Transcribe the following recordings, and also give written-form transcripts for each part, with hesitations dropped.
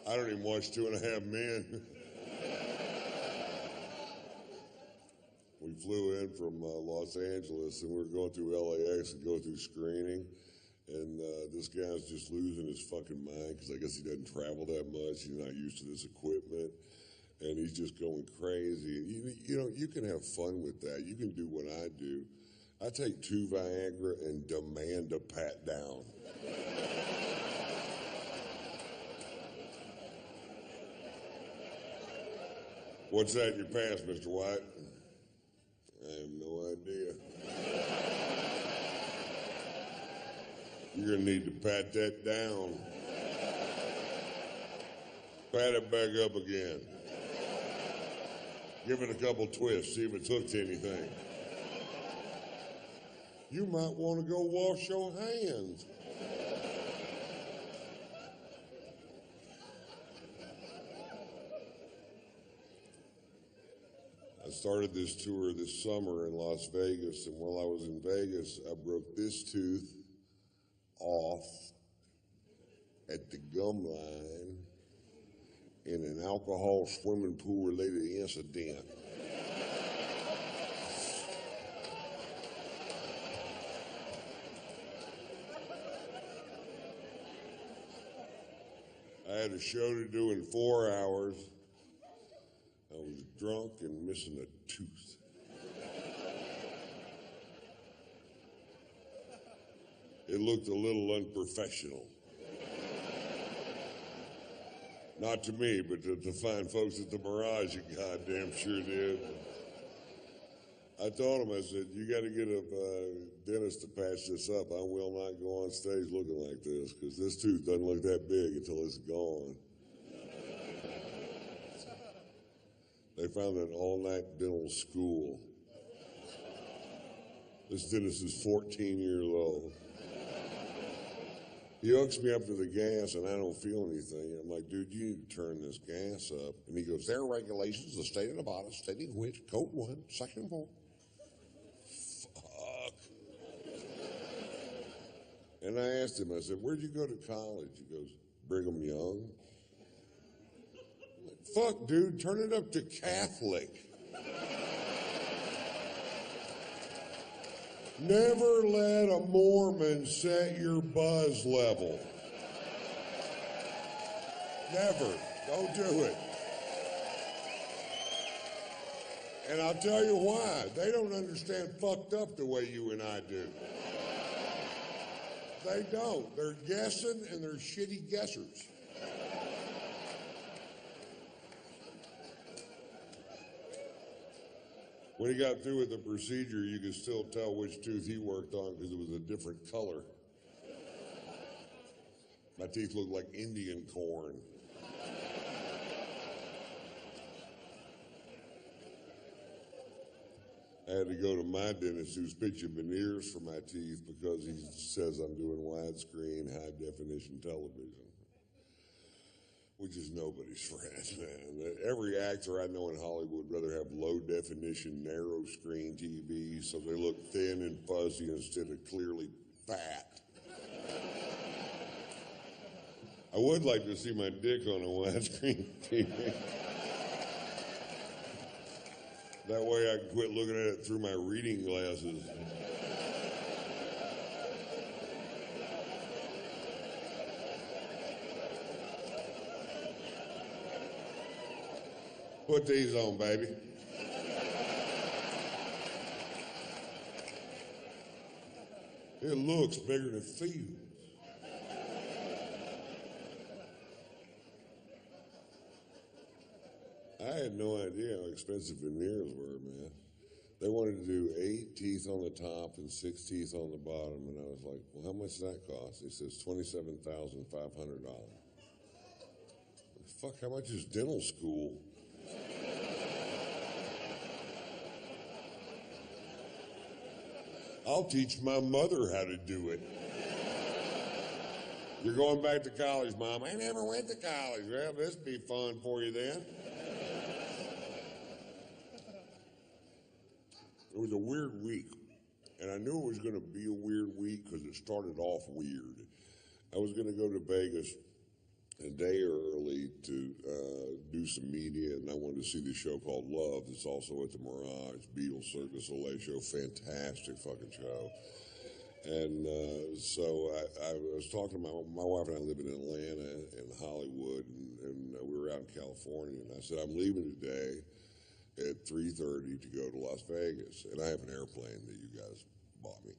I don't even watch 2.5 Men. We flew in from Los Angeles, and we were going through LAX and go through screening. And this guy's just losing his fucking mind because I guess he doesn't travel that much. He's not used to this equipment. And he's just going crazy. You know, you can have fun with that. You can do what I do. I take 2 Viagra and demand a pat down. What's that in your pants, Mr. White? I have no idea. You're going to need to pat that down. Pat it back up again. Give it a couple twists, see if it's hooked to anything. You might want to go wash your hands. I started this tour this summer in Las Vegas, and while I was in Vegas, I broke this tooth off at the gum line in an alcohol swimming pool related incident. I had a show to do in 4 hours. I was drunk and missing a tooth. It looked a little unprofessional. Not to me, but to the fine folks at the Mirage, it goddamn sure did. I told him, I said, you got to get a dentist to patch this up. I will not go on stage looking like this, because this tooth doesn't look that big until it's gone. They found an all-night dental school. This dentist is 14 years old. He hooks me up to the gas, and I don't feel anything. I'm like, dude, you need to turn this gas up. And he goes, there are regulations, the state of Nevada, stating which, Code 1, Section 4. Fuck. And I asked him, I said, where'd you go to college? He goes, Brigham Young. I'm like, fuck, dude, turn it up to Catholic. Never let a Mormon set your buzz level. Never. Don't do it. And I'll tell you why. They don't understand fucked up the way you and I do. They don't. They're guessing, and they're shitty guessers. When he got through with the procedure, you could still tell which tooth he worked on because it was a different color. My teeth looked like Indian corn. I had to go to my dentist who's pitching veneers for my teeth because he says I'm doing widescreen, high-definition television. Which is nobody's friend, man. Every actor I know in Hollywood would rather have low-definition, narrow-screen TV so they look thin and fuzzy instead of clearly fat. I would like to see my dick on a widescreen TV. That way I can quit looking at it through my reading glasses. Put these on, baby. It looks bigger than it feels. I had no idea how expensive veneers were, man. They wanted to do 8 teeth on the top and 6 teeth on the bottom, and I was like, well, how much does that cost? He says $27,500. Fuck, how much is dental school? I'll teach my mother how to do it. You're going back to college, Mom. I never went to college. Well, this'll be fun for you then. It was a weird week, and I knew it was going to be a weird week because it started off weird. I was going to go to Vegas a day early to do some media, and I wanted to see this show called Love. It's also at the Mirage, Beatles, Cirque du Soleil show. Fantastic fucking show. And so I was talking to my wife, and I live in Atlanta and Hollywood, and we were out in California, and I said, I'm leaving today at 3:30 to go to Las Vegas, and I have an airplane that you guys bought me.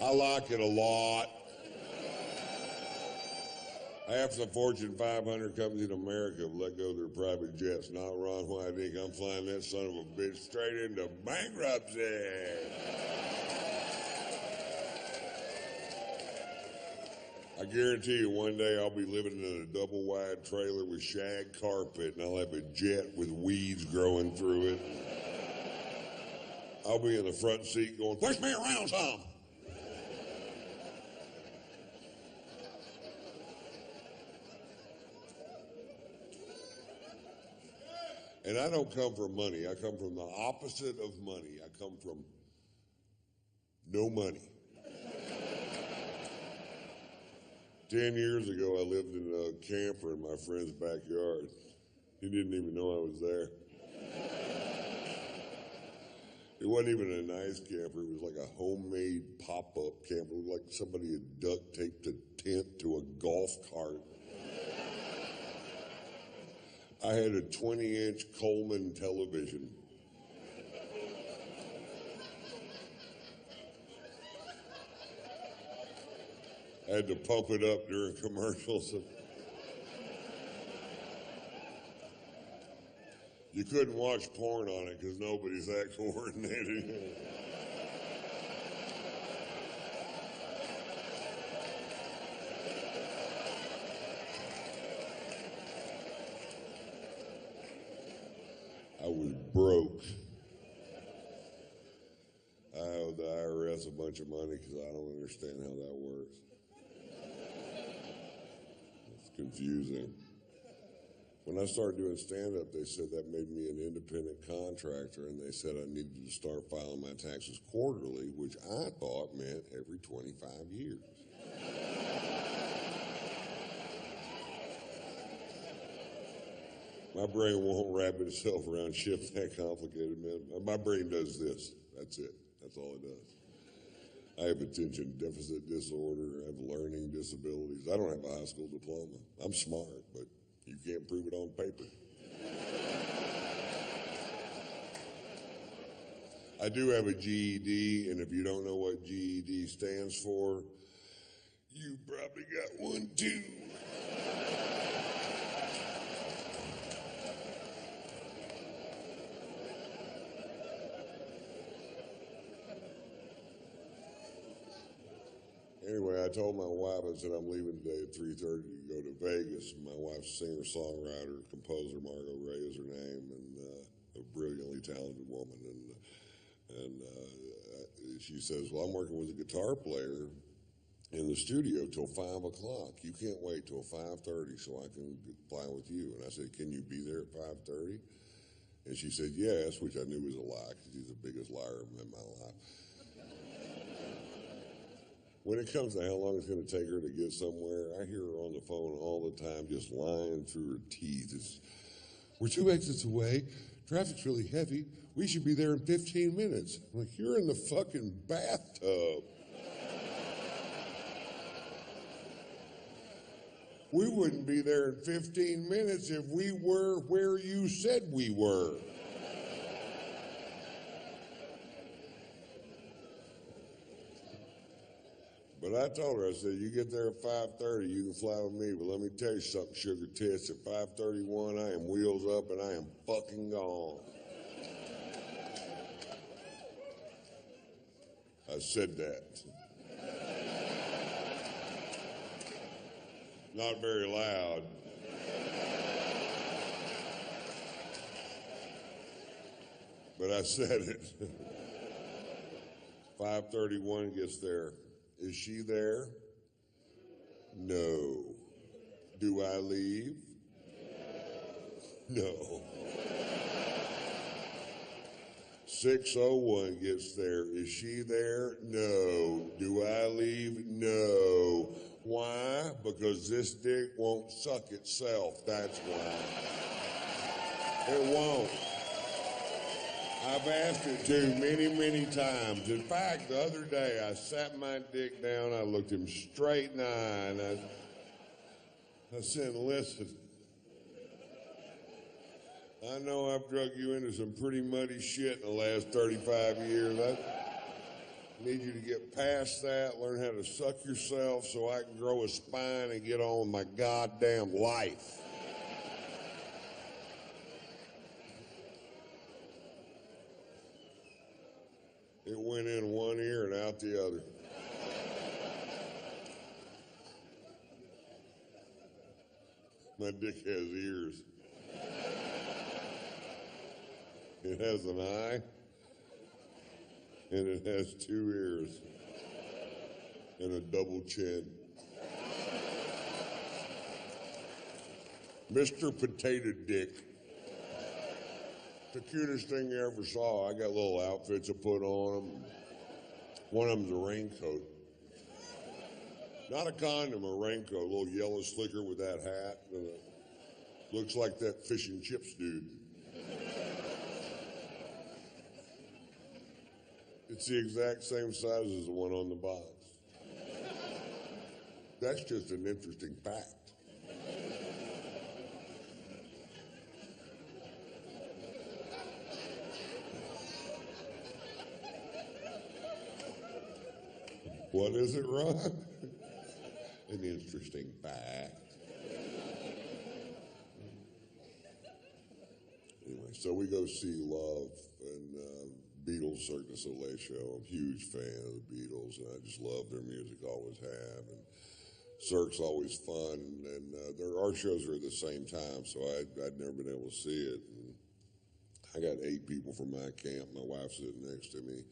I like it a lot. Half the Fortune 500 companies in America have let go of their private jets. Not Ron White. I'm flying that son of a bitch straight into bankruptcy. I guarantee you one day I'll be living in a double wide trailer with shag carpet, and I'll have a jet with weeds growing through it. I'll be in the front seat going, push me around some. And I don't come from money. I come from the opposite of money. I come from no money. 10 years ago, I lived in a camper in my friend's backyard. He didn't even know I was there. It wasn't even a nice camper. It was like a homemade pop-up camper. It was like somebody had duct taped a tent to a golf cart. I had a 20-inch Coleman television. I had to pump it up during commercials. You couldn't watch porn on it because nobody's that coordinated. I was broke. I owe the IRS a bunch of money because I don't understand how that works. It's confusing. When I started doing stand-up, they said that made me an independent contractor, and they said I needed to start filing my taxes quarterly, which I thought meant every 25 years. My brain won't wrap itself around shit that complicated, man. My brain does this. That's it. That's all it does. I have attention deficit disorder. I have learning disabilities. I don't have a high school diploma. I'm smart, but you can't prove it on paper. I do have a GED, and if you don't know what GED stands for, you probably got one too. Anyway, I told my wife, I said, I'm leaving today at 3:30 to go to Vegas. My wife's a singer, songwriter, composer, Margot Ray is her name, and a brilliantly talented woman. And she says, well, I'm working with a guitar player in the studio till 5 o'clock. You can't wait till 5:30 so I can fly with you. And I said, can you be there at 5:30? And she said, yes, which I knew was a lie because she's the biggest liar I've met in my life. When it comes to how long it's going to take her to get somewhere, I hear her on the phone all the time just lying through her teeth. We're 2 exits away. Traffic's really heavy. We should be there in 15 minutes. I'm like, you're in the fucking bathtub. We wouldn't be there in 15 minutes if we were where you said we were. But I told her, I said, you get there at 5:30, you can fly with me. But let me tell you something, sugar tits. At 5:31, I am wheels up and I am fucking gone. I said that. Not very loud. But I said it. 5:31 gets there. Is she there? No. Do I leave? No. 6:01 gets there. Is she there? No. Do I leave? No. why? Because this dick won't suck itself. That's why. It won't. I've asked it to many, many times. In fact, the other day, I sat my dick down, I looked him straight in the eye, and I said, listen, I know I've drug you into some pretty muddy shit in the last 35 years. I need you to get past that, learn how to suck yourself so I can grow a spine and get on with my goddamn life. It went in one ear and out the other. My dick has ears. It has an eye, and it has 2 ears, and a double chin. Mr. Potato Dick. The cutest thing you ever saw. I got little outfits I put on them. One of them's a raincoat. Not a condom, a raincoat, a little yellow slicker with that hat. Looks like that fish and chips dude. It's the exact same size as the one on the box. That's just an interesting fact. What is it, Ron? An interesting fact. Anyway, so we go see Love and Beatles Cirque du Soleil show. I'm a huge fan of the Beatles, and I just love their music, always have. And Cirque's always fun, and our shows are at the same time, so I'd never been able to see it. And I got 8 people from my camp. My wife's sitting next to me.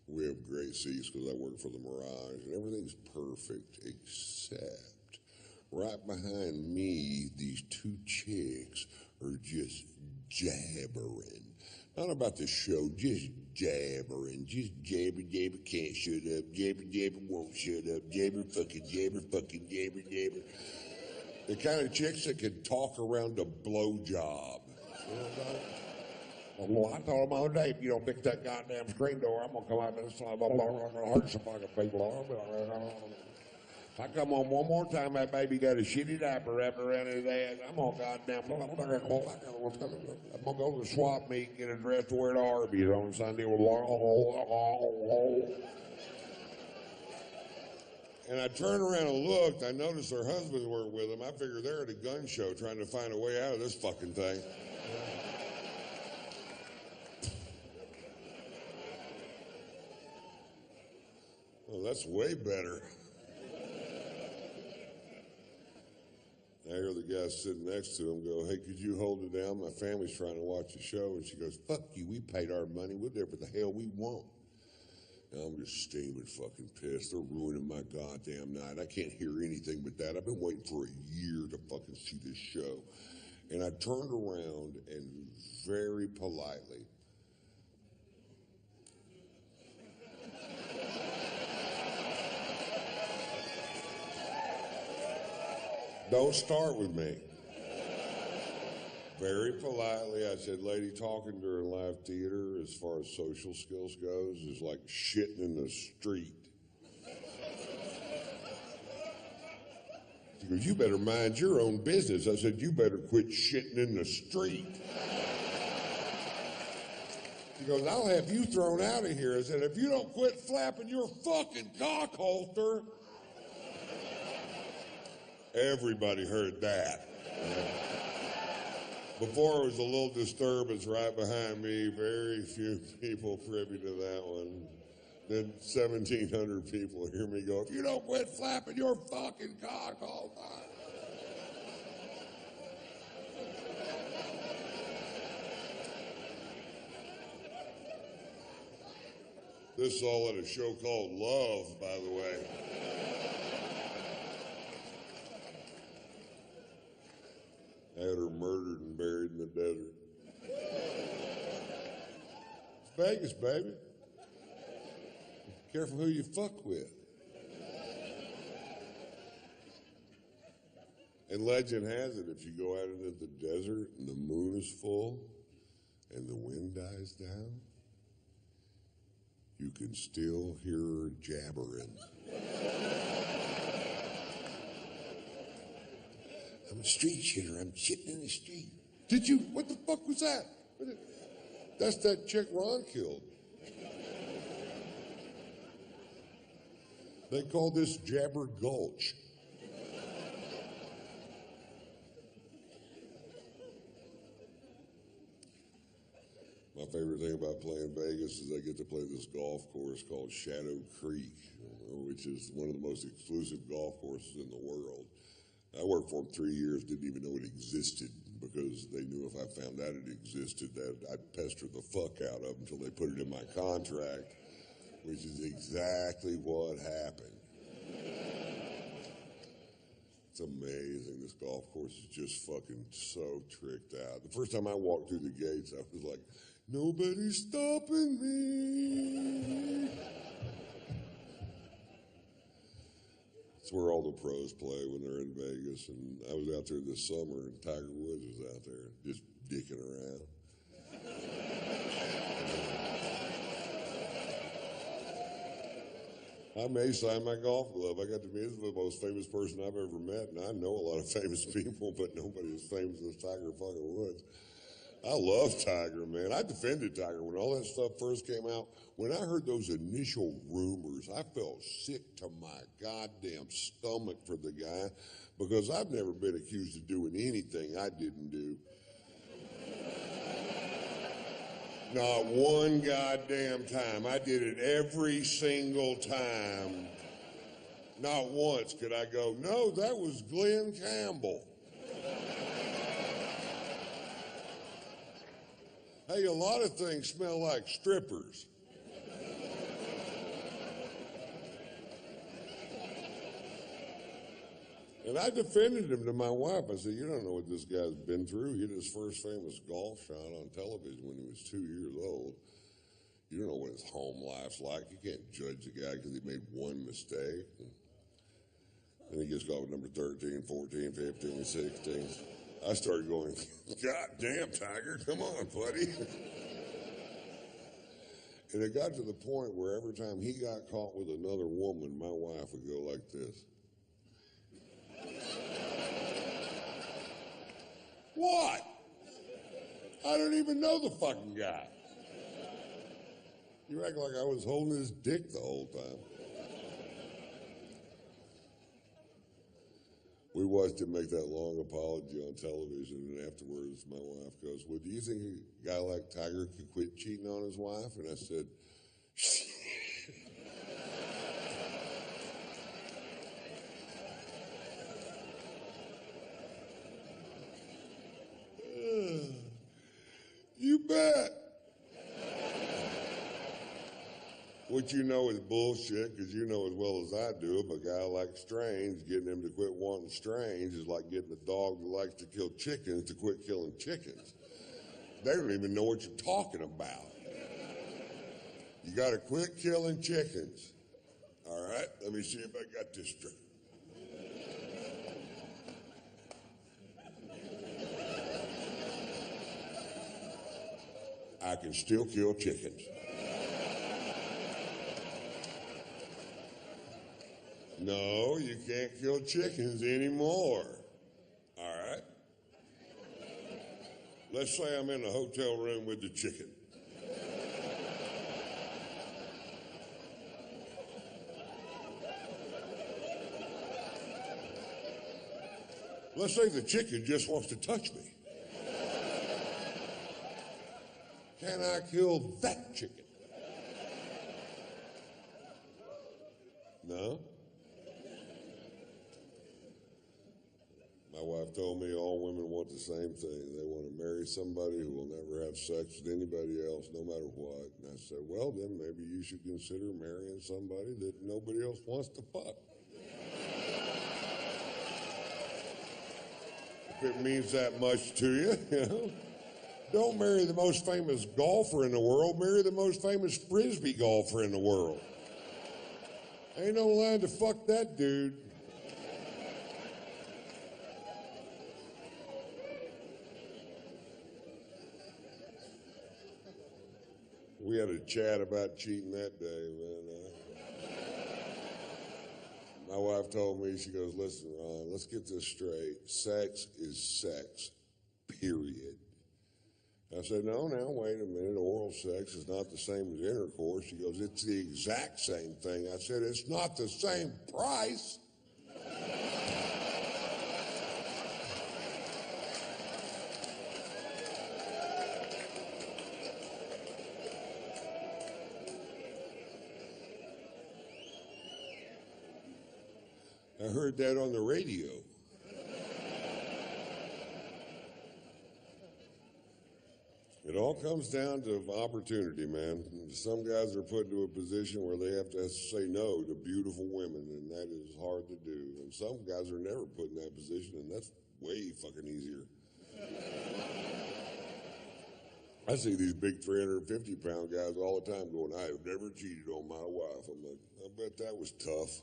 We have great seats because I work for the Mirage, and everything's perfect except right behind me, these 2 chicks are just jabbering. Not about the show, just jabbering. Just jabber, jabber, can't shut up. Jabber, jabber, won't shut up. Jabber, fucking jabber, jabber. The kind of chicks that can talk around a blowjob. You know what I'm saying? Well, I told him the other day, if you don't fix that goddamn screen door, I'm going to come out and I'm going to hurt some fucking people. If I come on one more time, that baby got a shitty diaper wrapped around his ass, I'm going to goddamn, I'm going to go to the swap meet and get a dress to wear to Arby's on Sunday with And I turned around and looked, I noticed their husbands weren't with them. I figured they're at a gun show trying to find a way out of this fucking thing. Well, that's way better. I hear the guy sitting next to him go, hey, could you hold it down? My family's trying to watch the show. And she goes, fuck you, we paid our money. We'll do whatever the hell we want. And I'm just steaming fucking pissed. They're ruining my goddamn night. I can't hear anything but that. I've been waiting for a year to fucking see this show. And I turned around and very politely, don't start with me. Very politely, I said, lady, talking during live theater as far as social skills goes is like shitting in the street. She goes, you better mind your own business. I said, you better quit shitting in the street. She goes, I'll have you thrown out of here. I said, if you don't quit flapping your fucking cock holster. Everybody heard that. Before it was a little disturbance right behind me, very few people privy to that one. Then 1,700 people hear me go, if you don't quit flapping your fucking cock all the time. This is all at a show called Love, by the way. I had her murdered and buried in the desert. It's Vegas, baby. Careful who you fuck with. And legend has it, if you go out into the desert and the moon is full and the wind dies down, you can still hear her jabbering. I'm a street shitter. I'm shitting in the street. Did you? What the fuck was that? That's that chick Ron killed. They call this Jabber Gulch. My favorite thing about playing Vegas is I get to play this golf course called Shadow Creek, which is one of the most exclusive golf courses in the world. I worked for them 3 years, didn't even know it existed, because they knew if I found out it existed that I'd pester the fuck out of them until they put it in my contract, which is exactly what happened. It's amazing. This golf course is just fucking so tricked out. The first time I walked through the gates, I was like, nobody's stopping me. It's where all the pros play when they're in Vegas. And I was out there this summer, and Tiger Woods was out there just dicking around. I may sign my golf glove. I got to meet the most famous person I've ever met, and I know a lot of famous people, but nobody as famous as Tiger fucking Woods. I love Tiger, man. I defended Tiger when all that stuff first came out. When I heard those initial rumors, I felt sick to my goddamn stomach for the guy, because I've never been accused of doing anything I didn't do. Not one goddamn time. I did it every single time. Not once could I go, no, that was Glenn Campbell. Hey, a lot of things smell like strippers. And I defended him to my wife. I said, you don't know what this guy's been through. He had his first famous golf shot on television when he was 2 years old. You don't know what his home life's like. You can't judge the guy because he made one mistake. And he gets caught with number 13, 14, 15, 16. I started going, God damn, Tiger, come on, buddy. And it got to the point where every time he got caught with another woman, my wife would go like this. What? I don't even know the fucking guy. You act like I was holding his dick the whole time. We watched him make that long apology on television, and afterwards my wife goes, well, do you think a guy like Tiger could quit cheating on his wife? And I said, you bet. What you know is bullshit, because you know as well as I do, if a guy like Strange, getting him to quit wanting Strange is like getting a dog that likes to kill chickens to quit killing chickens. They don't even know what you're talking about. You got to quit killing chickens. All right, let me see if I got this straight. I can still kill chickens. No, you can't kill chickens anymore. All right? Let's say I'm in a hotel room with the chicken. Let's say the chicken just wants to touch me. Can I kill that chicken? No? My wife told me all women want the same thing. They want to marry somebody who will never have sex with anybody else, no matter what. And I said, well, then maybe you should consider marrying somebody that nobody else wants to fuck. If it means that much to you, you know. Don't marry the most famous golfer in the world. Marry the most famous Frisbee golfer in the world. Ain't no line to fuck that dude. We had a chat about cheating that day, man. My wife told me, she goes, listen, Ron, let's get this straight. Sex is sex, period. I said, no, now, wait a minute. Oral sex is not the same as intercourse. She goes, it's the exact same thing. I said, it's not the same price. I heard that on the radio. It all comes down to opportunity, man. Some guys are put into a position where they have to say no to beautiful women, and that is hard to do. And some guys are never put in that position, and that's way fucking easier. I see these big 350-pound guys all the time going, I have never cheated on my wife. I'm like, I bet that was tough.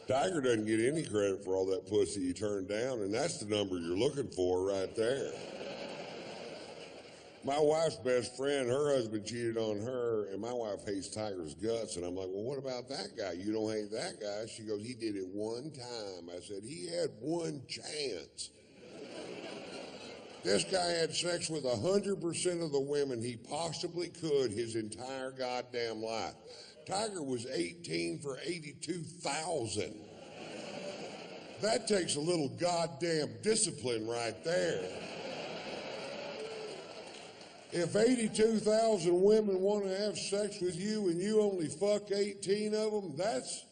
Tiger doesn't get any credit for all that pussy he turned down, and that's the number you're looking for right there. My wife's best friend, her husband cheated on her, and my wife hates Tiger's guts. And I'm like, well, what about that guy? You don't hate that guy? She goes, he did it one time. I said, he had one chance. This guy had sex with 100% of the women he possibly could his entire goddamn life. Tiger was 18 for 82,000. That takes a little goddamn discipline right there. If 82,000 women want to have sex with you and you only fuck 18 of them, that's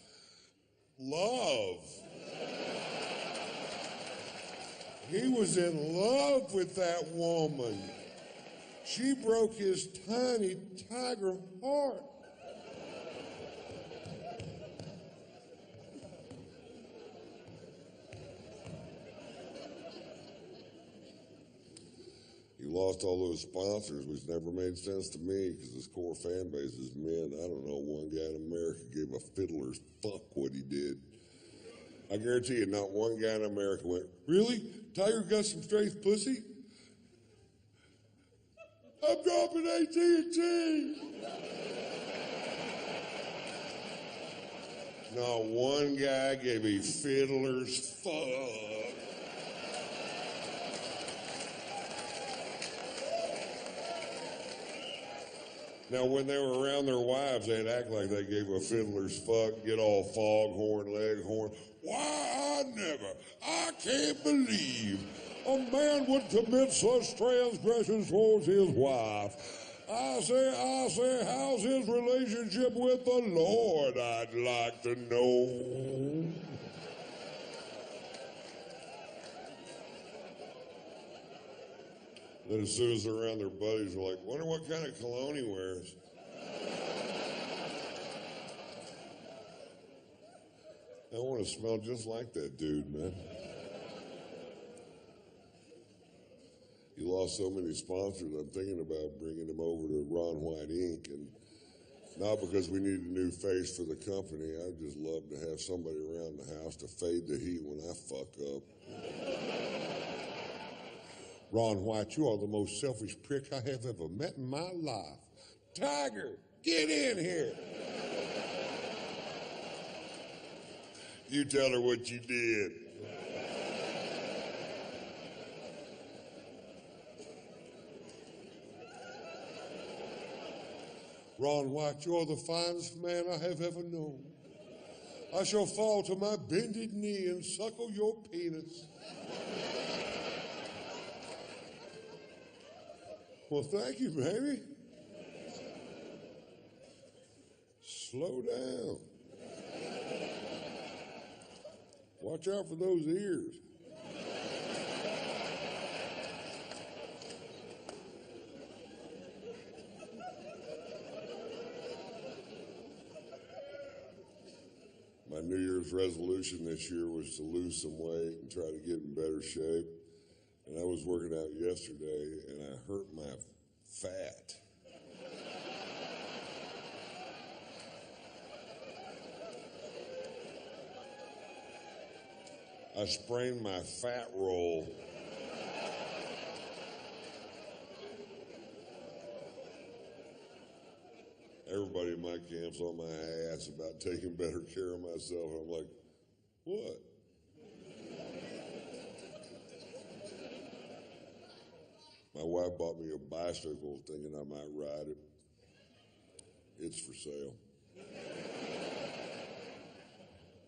love. He was in love with that woman. She broke his tiny tiger heart. He lost all those sponsors, which never made sense to me because his core fan base is men. I don't know, one guy in America gave a fiddler's fuck what he did. I guarantee you, not one guy in America went, really? Tiger got some straight pussy? I'm dropping AT&T. Not one guy gave a fiddler's fuck. Now, when they were around their wives, they'd act like they gave a fiddler's fuck, get all foghorn, leghorn. Why, I can't believe a man would commit such transgressions towards his wife. I say, how's his relationship with the Lord? I'd like to know. Then as soon as they're around their buddies, they're like, wonder what kind of cologne he wears. I want to smell just like that dude, man. He lost so many sponsors, I'm thinking about bringing him over to Ron White Inc. And not because we need a new face for the company. I'd just love to have somebody around the house to fade the heat when I fuck up. Ron White, you are the most selfish prick I have ever met in my life. Tiger, get in here. You tell her what you did. Ron White, you're the finest man I have ever known. I shall fall to my bended knee and suckle your penis. Well, thank you, baby. Slow down. Watch out for those ears. My New Year's resolution this year was to lose some weight and try to get in better shape. And I was working out yesterday, and I hurt my fat. I sprained my fat roll. camps on my ass about taking better care of myself. I'm like, what? My wife bought me a bicycle thinking I might ride it. It's for sale.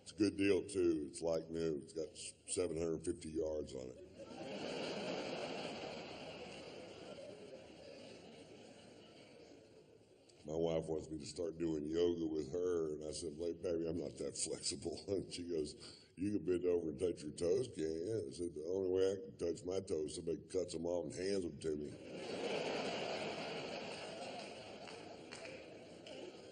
It's a good deal, too. It's like new. It's got 750 yards on it. My wife wants me to start doing yoga with her, and I said, baby, I'm not that flexible. And she goes, you can bend over and touch your toes, can't you? I said, the only way I can touch my toes, somebody cuts them off and hands them to me.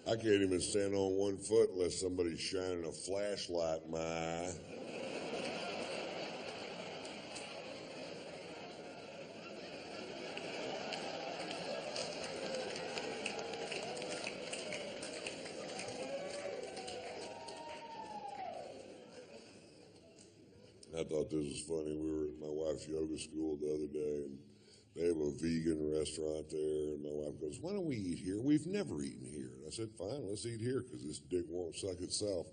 I can't even stand on one foot unless somebody's shining a flashlight in my eye. I thought this was funny. We were at my wife's yoga school the other day, and they have a vegan restaurant there, and my wife goes, why don't we eat here? We've never eaten here. And I said, fine, let's eat here, because this dick won't suck itself.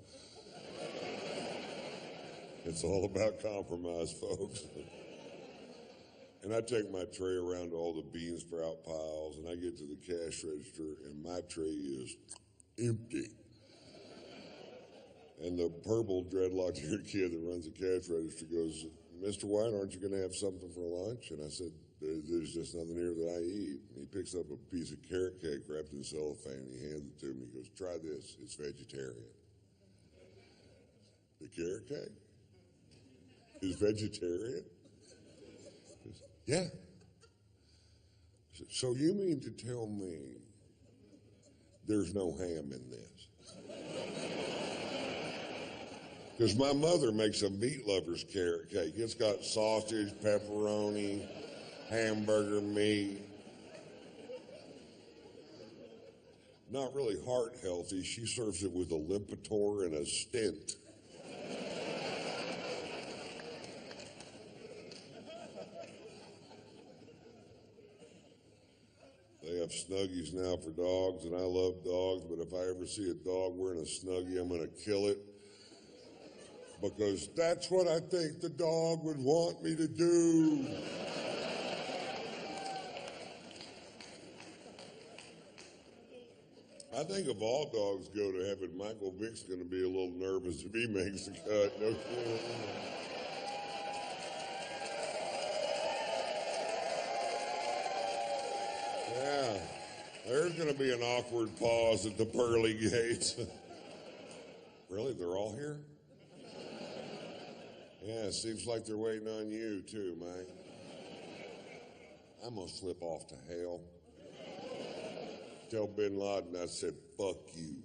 It's all about compromise, folks. And I take my tray around to all the bean sprout piles, and I get to the cash register, and my tray is empty. And the purple dreadlock-haired kid that runs the cash register goes, Mr. White, aren't you going to have something for lunch? And I said, there's just nothing here that I eat. And he picks up a piece of carrot cake wrapped in cellophane, and he hands it to me. He goes, try this. It's vegetarian. The carrot cake is vegetarian? Says, yeah. I said, so you mean to tell me there's no ham in this? Because my mother makes a meat lover's carrot cake. It's got sausage, pepperoni, hamburger meat. Not really heart healthy. She serves it with a Lipitor and a stent. They have Snuggies now for dogs, and I love dogs, but if I ever see a dog wearing a Snuggie, I'm going to kill it. Because that's what I think the dog would want me to do. I think if all dogs go to heaven, Michael Vick's going to be a little nervous if he makes the cut. No kidding. Yeah, there's going to be an awkward pause at the pearly gates. Really? They're all here? Yeah, it seems like they're waiting on you, too, Mike. I'm going to slip off to hell. Tell Bin Laden I said, fuck you.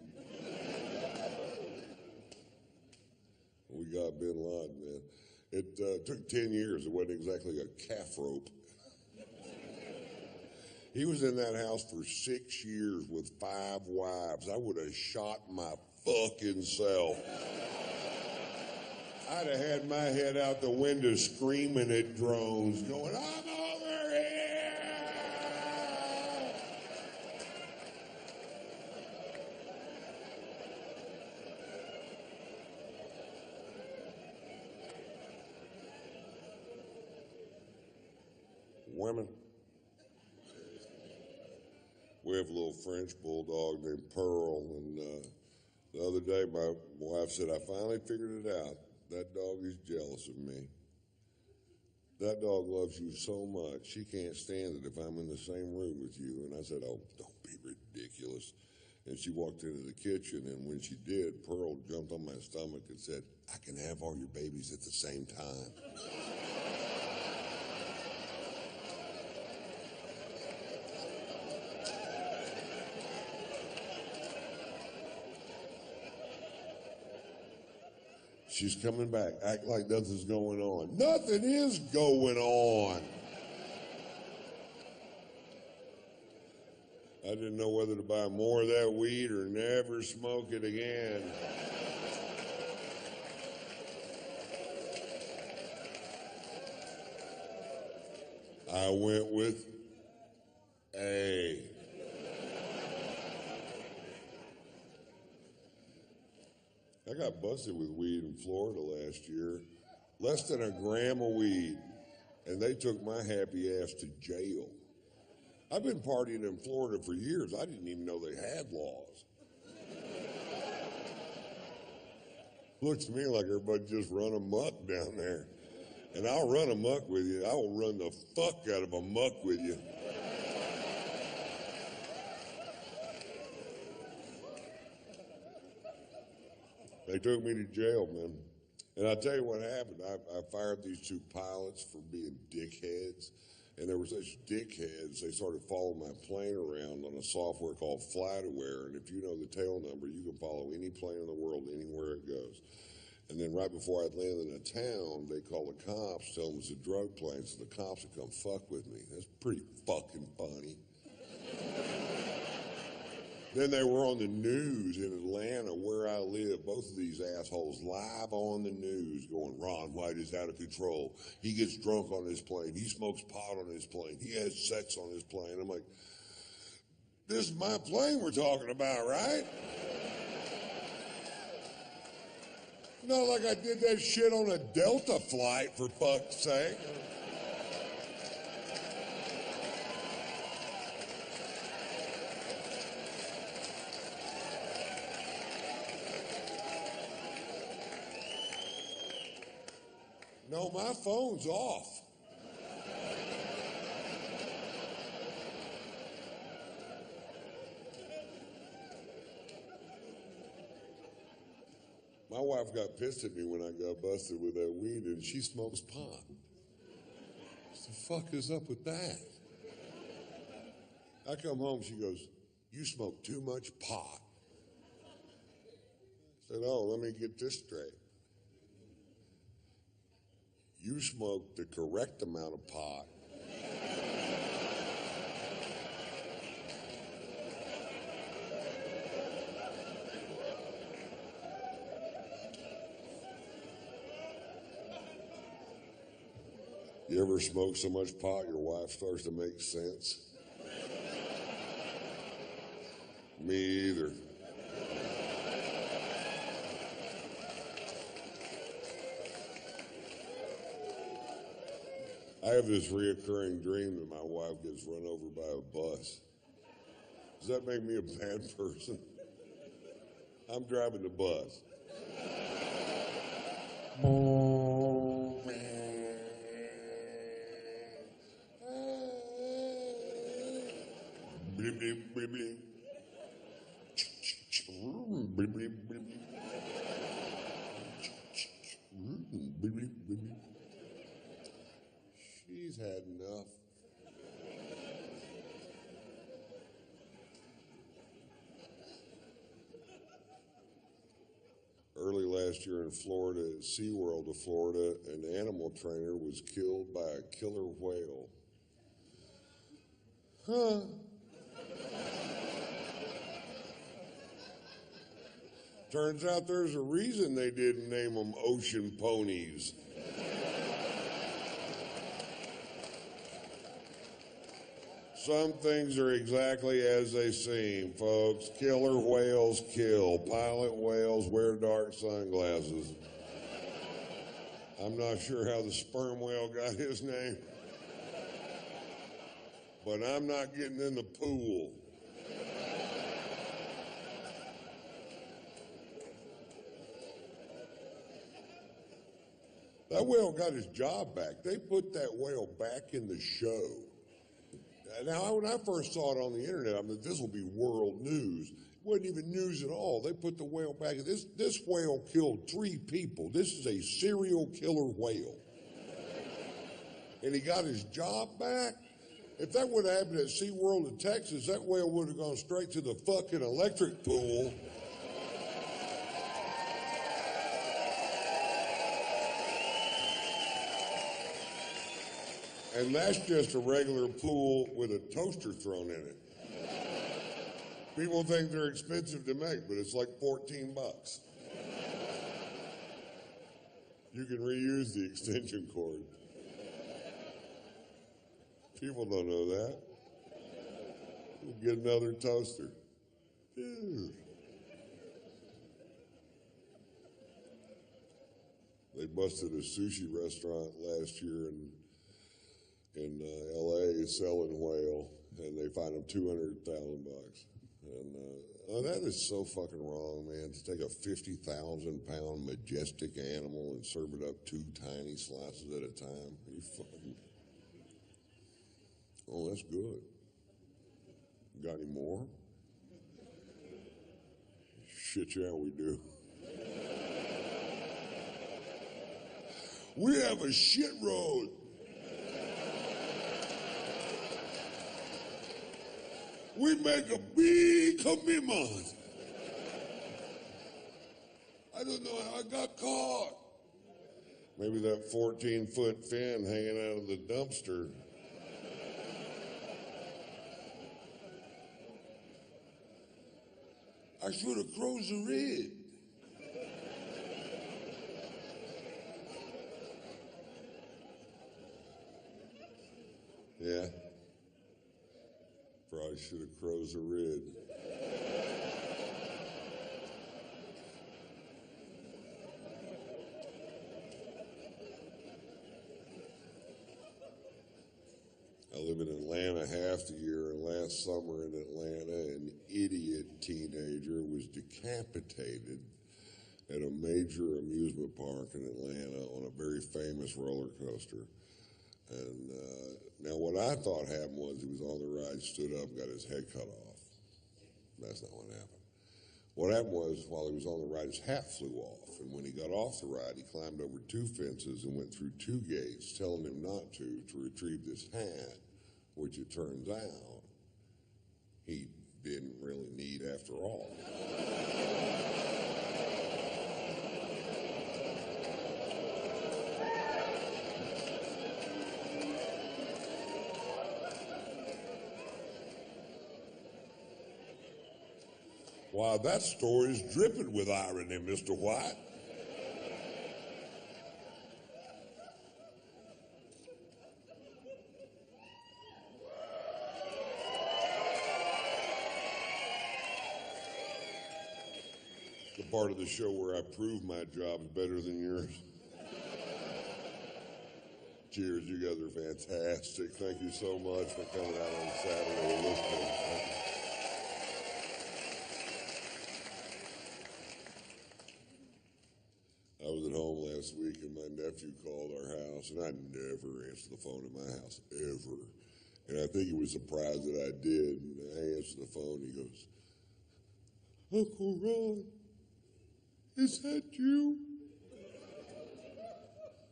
We got Bin Laden, man. It took 10 years. It wasn't exactly a calf rope. He was in that house for 6 years with 5 wives. I would have shot my fucking self. I'd have had my head out the window screaming at drones, going, I'm over here! Women. We have a little French bulldog named Pearl, and the other day my wife said, I finally figured it out. That dog is jealous of me. That dog loves you so much, she can't stand it if I'm in the same room with you. And I said, oh, don't be ridiculous. And she walked into the kitchen, and when she did, Pearl jumped on my stomach and said, I can have all your babies at the same time. She's coming back. Act like nothing's going on. Nothing is going on. I didn't know whether to buy more of that weed or never smoke it again. I went with A. I got busted with weed in Florida last year. Less than a gram of weed. And they took my happy ass to jail. I've been partying in Florida for years. I didn't even know they had laws. Looks to me like everybody just run amok down there. And I'll run amok with you. I will run the fuck out of amok with you. They took me to jail, man. And I'll tell you what happened. I fired these two pilots for being dickheads. And they were such dickheads, they started following my plane around on a software called FlightAware. And if you know the tail number, you can follow any plane in the world anywhere it goes. And then right before I'd landed in a town, they called the cops, tell them it's a drug plane, so the cops would come fuck with me. That's pretty fucking funny. Then they were on the news in Atlanta, where I live, both of these assholes live on the news going, Ron White is out of control. He gets drunk on his plane. He smokes pot on his plane. He has sex on his plane. I'm like, this is my plane we're talking about, right? Not like I did that shit on a Delta flight, for fuck's sake. No, my phone's off. My wife got pissed at me when I got busted with that weed, and she smokes pot. What the fuck is up with that? I come home, she goes, you smoke too much pot. I said, oh, let me get this straight. You smoke the correct amount of pot. You ever smoke so much pot your wife starts to make sense? Me either. I have this reoccurring dream that my wife gets run over by a bus. Does that make me a bad person? I'm driving the bus. Bleep, bleep, bleep, bleep. Bleep, bleep, bleep, bleep. Bleep, bleep, bleep, bleep. She's had enough. Early last year in Florida, at SeaWorld of Florida, an animal trainer was killed by a killer whale. Huh. Turns out there's a reason they didn't name them ocean ponies. Some things are exactly as they seem, folks. Killer whales kill. Pilot whales wear dark sunglasses. I'm not sure how the sperm whale got his name, but I'm not getting in the pool. That whale got his job back. They put that whale back in the show. Now, when I first saw it on the internet, I mean, this will be world news. It wasn't even news at all. They put the whale back. This whale killed 3 people. This is a serial killer whale. And he got his job back? If that would have happened at SeaWorld in Texas, that whale would have gone straight to the fucking electric pool. And that's just a regular pool with a toaster thrown in it. People think they're expensive to make, but it's like 14 bucks. You can reuse the extension cord. People don't know that. You get another toaster. Ew. They busted a sushi restaurant last year in L.A. selling whale, and they fined them $200,000. And that is so fucking wrong, man. To take a 50,000-pound majestic animal and serve it up 2 tiny slices at a time. You fucking. Oh, that's good. Got any more? Shit, yeah, we do. We have a shit road. We make a big commitment. I don't know how I got caught. Maybe that 14-foot fin hanging out of the dumpster. I should have closed the red. Yeah. Probably should have closed the red. I live in Atlanta half the year, and last summer in Atlanta, an idiot teenager was decapitated at a major amusement park in Atlanta on a very famous roller coaster. And now what I thought happened was he was on the ride, stood up, got his head cut off. That's not what happened. What happened was while he was on the ride, his hat flew off. And when he got off the ride, he climbed over 2 fences and went through 2 gates, telling him not to retrieve this hat, which it turns out he didn't really need after all. Wow, that story's dripping with irony, Mr. White. The part of the show where I prove my job's better than yours. Cheers, you guys are fantastic. Thank you so much for coming out on Saturday and listening. I was at home last week and my nephew called our house, and I never answer the phone in my house, ever. And I think he was surprised that I did. And I answered the phone, and he goes, Uncle Ron, is that you?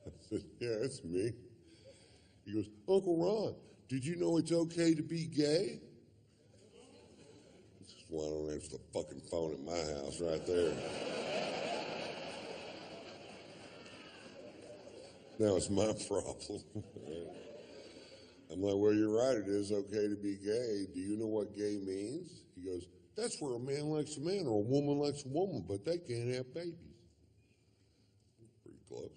I said, yeah, it's me. He goes, Uncle Ron, did you know it's okay to be gay? This is why I don't answer the fucking phone at my house right there. Now it's my problem. I'm like, well, you're right. It is okay to be gay. Do you know what gay means? He goes, that's where a man likes a man or a woman likes a woman, but they can't have babies. Pretty close.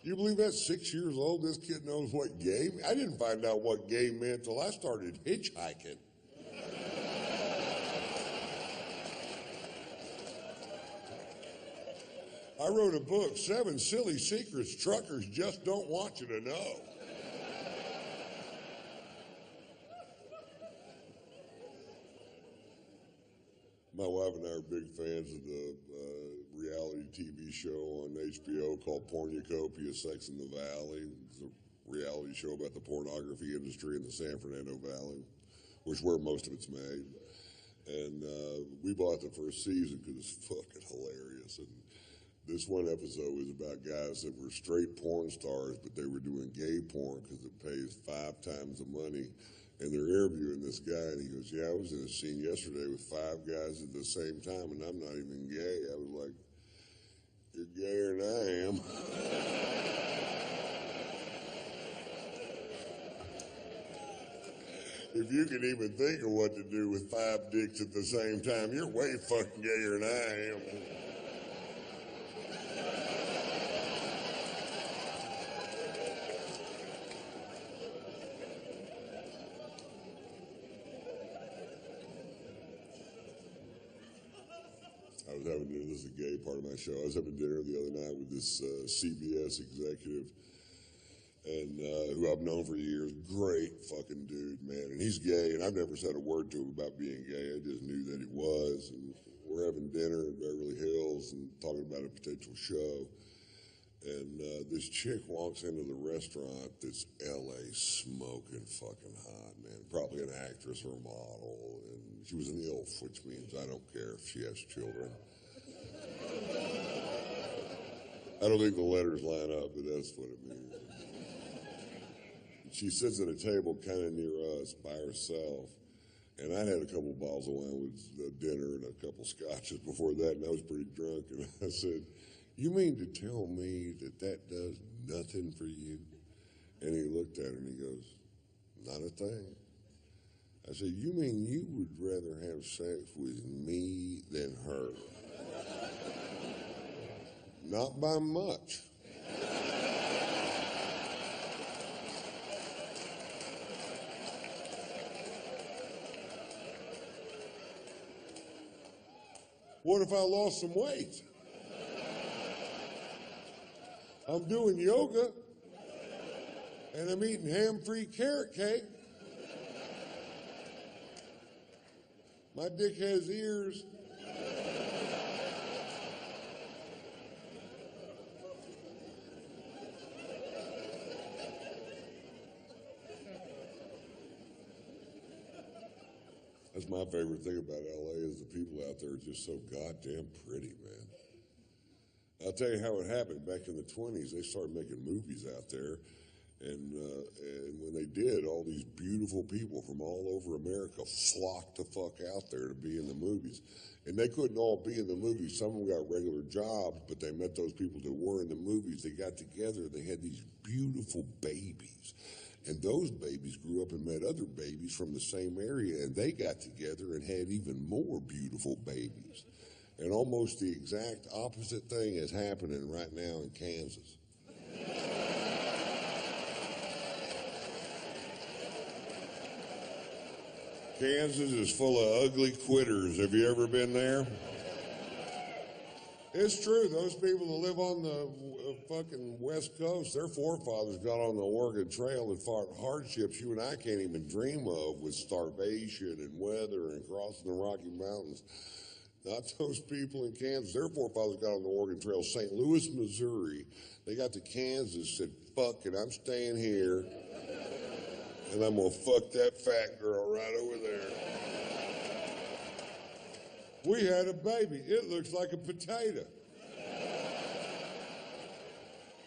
You believe that 6 years old, this kid knows what gay means? I didn't find out what gay meant till I started hitchhiking. I wrote a book, 7 Silly Secrets Truckers Just Don't Want You to Know. My wife and I are big fans of the reality TV show on HBO called Pornucopia, Sex in the Valley. It's a reality show about the pornography industry in the San Fernando Valley, which is where most of it's made. And we bought the first season because it's fucking hilarious. And this one episode was about guys that were straight porn stars, but they were doing gay porn because it pays 5 times the money. And they're interviewing this guy, and he goes, yeah, I was in a scene yesterday with 5 guys at the same time, and I'm not even gay. I was like, you're gayer than I am. If you can even think of what to do with 5 dicks at the same time, you're way fucking gayer than I am. I was having dinner, this is a gay part of my show. I was having dinner the other night with this CBS executive, and who I've known for years. Great fucking dude, man. And he's gay, and I've never said a word to him about being gay. I just knew that he was. And we're having dinner in Beverly Hills and talking about a potential show. And this chick walks into the restaurant that's LA smoking fucking hot, man. Probably an actress or a model. And she was an ILF, which means I don't care if she has children. I don't think the letters line up, but that's what it means. She sits at a table kind of near us by herself. And I'd had a couple bottles of wine with dinner and a couple scotches before that, and I was pretty drunk. And I said, "You mean to tell me that that does nothing for you?" And he looked at her and he goes, "Not a thing." I said, "You mean you would rather have sex with me than her?" "Not by much." What if I lost some weight? I'm doing yoga, and I'm eating ham-free carrot cake. My dick has ears. That's my favorite thing about LA is the people out there are just so goddamn pretty, man. I'll tell you how it happened. Back in the 20s, they started making movies out there. And when they did, all these beautiful people from all over America flocked the fuck out there to be in the movies. And they couldn't all be in the movies. Some of them got regular jobs, but they met those people that were in the movies. They got together. They had these beautiful babies. And those babies grew up and met other babies from the same area, and they got together and had even more beautiful babies. And almost the exact opposite thing is happening right now in Kansas. Kansas is full of ugly quitters. Have you ever been there? It's true. Those people that live on the fucking West Coast, their forefathers got on the Oregon Trail and fought hardships you and I can't even dream of, with starvation and weather and crossing the Rocky Mountains. Not those people in Kansas. Their forefathers got on the Oregon Trail. St. Louis, Missouri. They got to Kansas, said, "Fuck it, I'm staying here, and I'm going to fuck that fat girl right over there." We had a baby. It looks like a potato.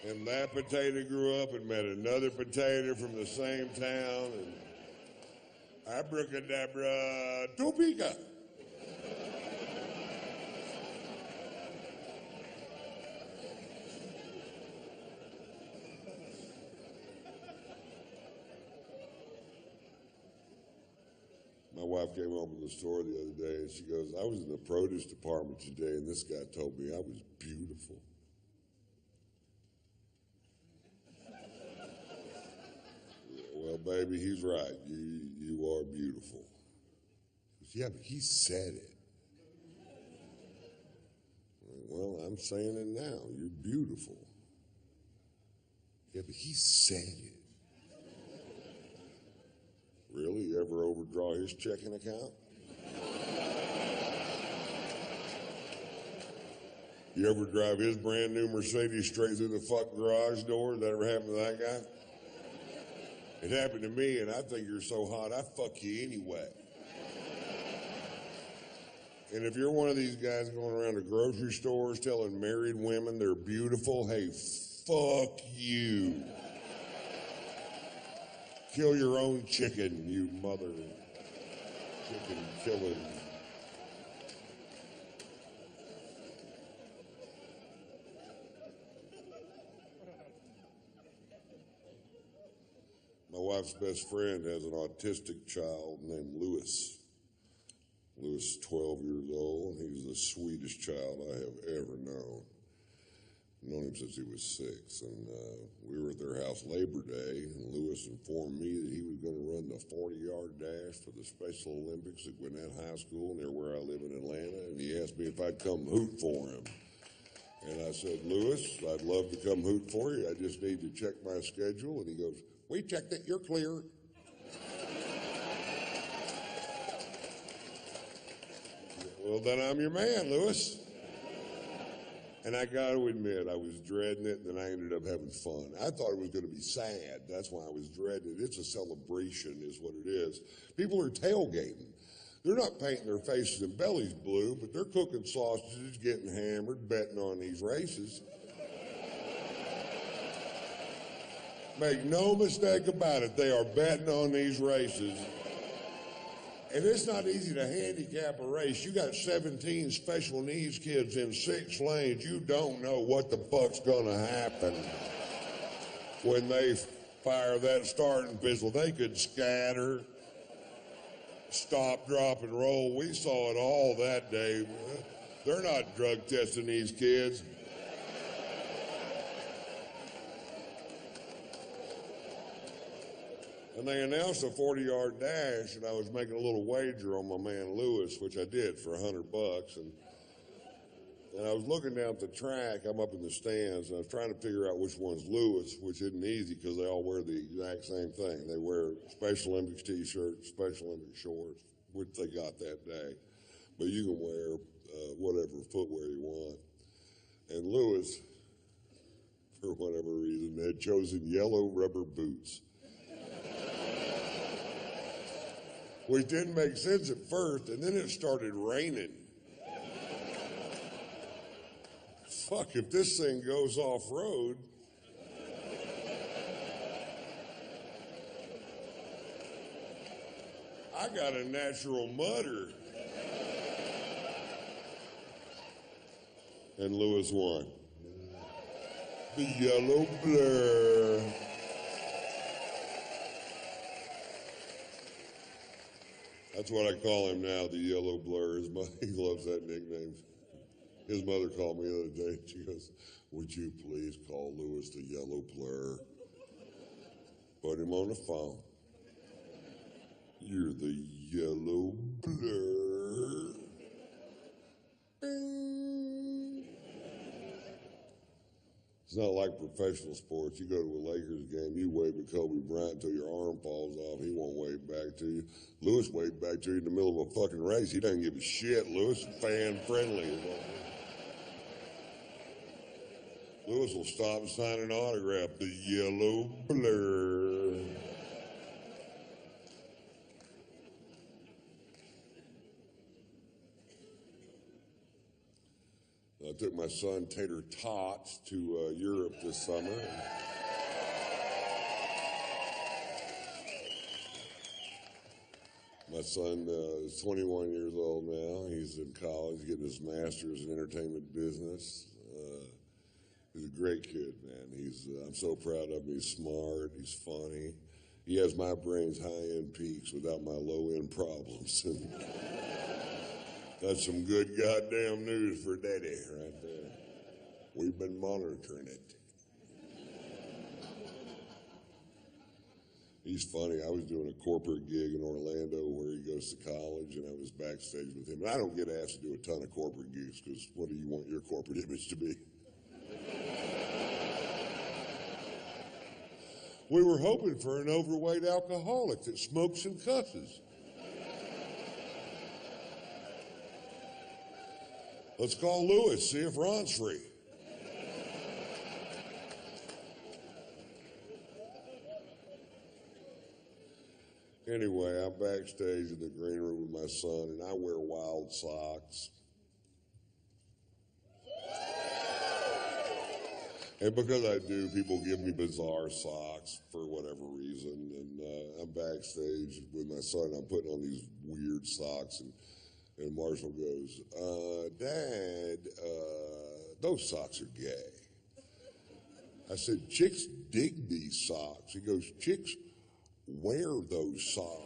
And that potato grew up and met another potato from the same town. And abracadabra, Topeka. My wife came home from the store the other day and she goes, "I was in the produce department today and this guy told me I was beautiful." Well, baby, he's right. You are beautiful. He goes, "Yeah, but he said it." "Well, I'm saying it now. You're beautiful." "Yeah, but he said it." "Really? You ever overdraw his checking account? You ever drive his brand new Mercedes straight through the fuck garage door? That ever happened to that guy?" "It happened to me, and I think you're so hot, I fuck you anyway." And if you're one of these guys going around to grocery stores telling married women they're beautiful, hey, fuck you. Kill your own chicken, you mother chicken killing. My wife's best friend has an autistic child named Lewis. Lewis is 12 years old. He's the sweetest child I have ever known. known him since he was 6, and we were at their house Labor Day, and Lewis informed me that he was going to run the 40-yard dash for the Special Olympics at Gwinnett High School near where I live in Atlanta, and he asked me if I'd come hoot for him. And I said, Lewis, I'd love to come hoot for you. I just need to check my schedule. And he goes, we checked it. You're clear. Well, then I'm your man, Lewis. And I got to admit, I was dreading it, and then I ended up having fun. I thought it was going to be sad. That's why I was dreading it. It's a celebration is what it is. People are tailgating. They're not painting their faces and bellies blue, but they're cooking sausages, getting hammered, betting on these races. Make no mistake about it, they are betting on these races. And it's not easy to handicap a race. You got 17 special needs kids in 6 lanes. You don't know what the fuck's gonna happen when they fire that starting pistol. They could scatter, stop, drop, and roll. We saw it all that day. They're not drug testing these kids. And they announced a 40-yard dash, and I was making a little wager on my man Lewis, which I did for $100. And I was looking down at the track. I'm up in the stands, and I was trying to figure out which one's Lewis, which isn't easy because they all wear the exact same thing. They wear Special Olympics T-shirts, Special Olympics shorts, which they got that day. But you can wear whatever footwear you want. And Lewis, for whatever reason, had chosen yellow rubber boots. Which didn't make sense at first, and then it started raining. Fuck, if this thing goes off-road, I got a natural mudder. And Lewis won. The yellow blur. That's what I call him now, the yellow blur. He loves that nickname. His mother called me the other day. She goes, would you please call Lewis the yellow blur? Put him on the phone. You're the yellow blur. Bing. It's not like professional sports. You go to a Lakers game, you wave at Kobe Bryant until your arm falls off. He won't wave back to you. Lewis waved back to you in the middle of a fucking race. He doesn't give a shit. Lewis is fan-friendly. Lewis will stop and sign an autograph. The yellow blur. I took my son Tater Tots to Europe this summer. My son is 21 years old now. He's in college, getting his master's in entertainment business. He's a great kid, man. I'm so proud of him. He's smart. He's funny. He has my brain's high-end peaks without my low-end problems. That's some good goddamn news for Daddy right there. We've been monitoring it. He's funny. I was doing a corporate gig in Orlando where he goes to college, and I was backstage with him. And I don't get asked to do a ton of corporate gigs because what do you want your corporate image to be? We were hoping for an overweight alcoholic that smokes and cusses. Let's call Lewis, see if Ron's free. Anyway, I'm backstage in the green room with my son, and I wear wild socks. And because I do, people give me bizarre socks for whatever reason. And I'm backstage with my son, I'm putting on these weird socks, and Marshall goes, Dad, those socks are gay. I said, chicks dig these socks. He goes, chicks wear those socks.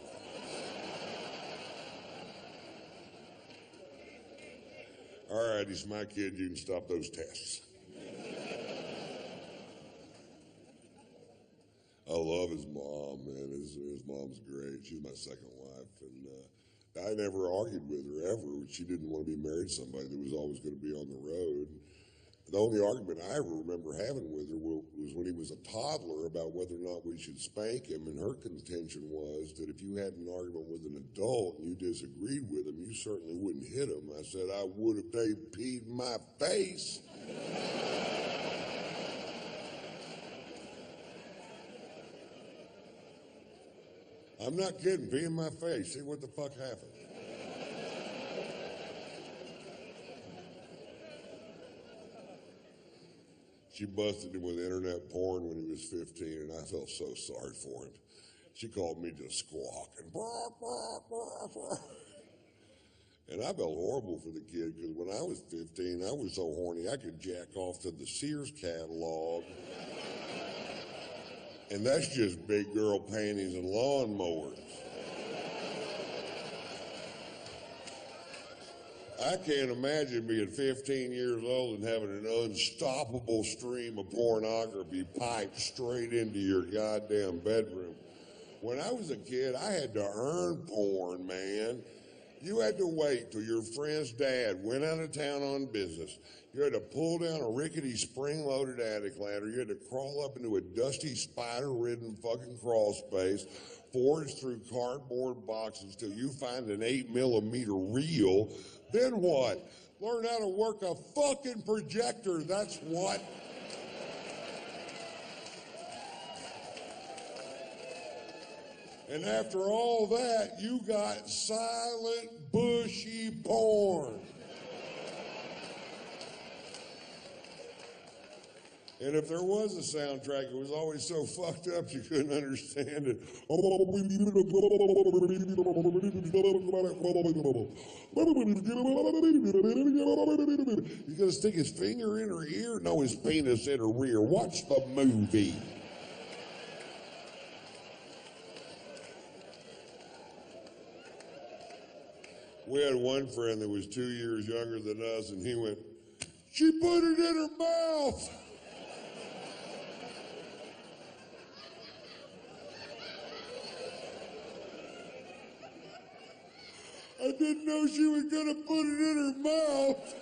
All right, he's my kid. You can stop those tests. I love his mom, man. His mom's great. She's my second wife, and I never argued with her ever. She didn't want to be married to somebody that was always going to be on the road. The only argument I ever remember having with her was when he was a toddler about whether or not we should spank him, and her contention was that if you had an argument with an adult and you disagreed with him, you certainly wouldn't hit him. I said, I would if they peed in my face. I'm not kidding, pee in my face. See what the fuck happened. She busted him with internet porn when he was 15, and I felt so sorry for him. She called me just squawking. And I felt horrible for the kid, because when I was 15, I was so horny I could jack off to the Sears catalog. And that's just big girl panties and lawnmowers. I can't imagine being 15 years old and having an unstoppable stream of pornography piped straight into your goddamn bedroom. When I was a kid, I had to earn porn, man. You had to wait till your friend's dad went out of town on business. You had to pull down a rickety spring-loaded attic ladder. You had to crawl up into a dusty, spider-ridden fucking crawl space, forage through cardboard boxes till you find an 8mm reel. Then what? Learn how to work a fucking projector. That's what. And after all that, you got silent, bushy porn. And if there was a soundtrack, it was always so fucked up you couldn't understand it. He's gonna stick his finger in her ear? No, his penis in her rear. Watch the movie. We had one friend that was 2 years younger than us, and he went, "She put it in her mouth." I didn't know she was gonna put it in her mouth.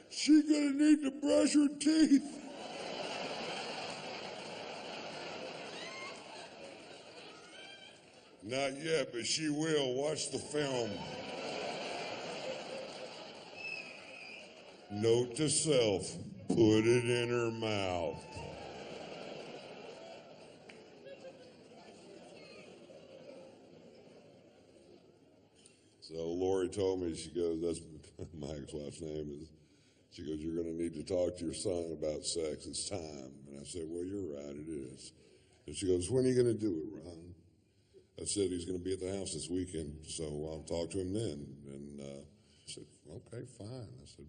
She's gonna need to brush her teeth. Not yet, but she will. Watch the film. Note to self, put it in her mouth. So Lori told me, she goes, that's my ex-wife's name is, she goes, you're going to need to talk to your son about sex. It's time. And I said, well, you're right, it is. And she goes, when are you going to do it, Ron? I said, he's going to be at the house this weekend, so I'll talk to him then. And I said, okay, fine. I said,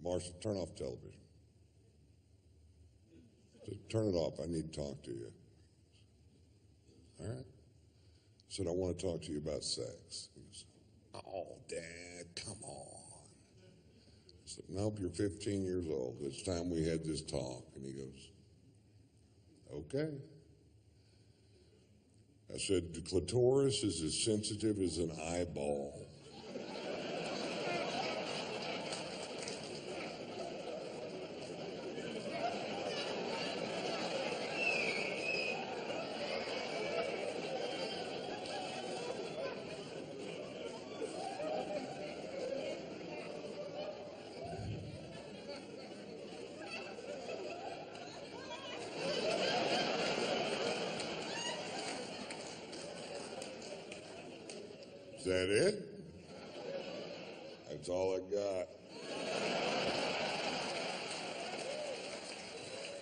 Marcia, turn off television. I said, turn it off. I need to talk to you. All right. I said, I want to talk to you about sex. He goes, oh, Dad, come on. I said, nope, you're 15 years old. It's time we had this talk. And he goes, okay. I said, the clitoris is as sensitive as an eyeball. Is that it? That's all I got.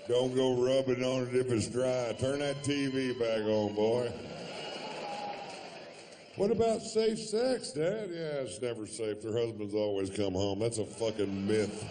Don't go rubbing on it if it's dry. Turn that TV back on, boy. What about safe sex, Dad? Yeah, it's never safe. Their husbands always come home. That's a fucking myth.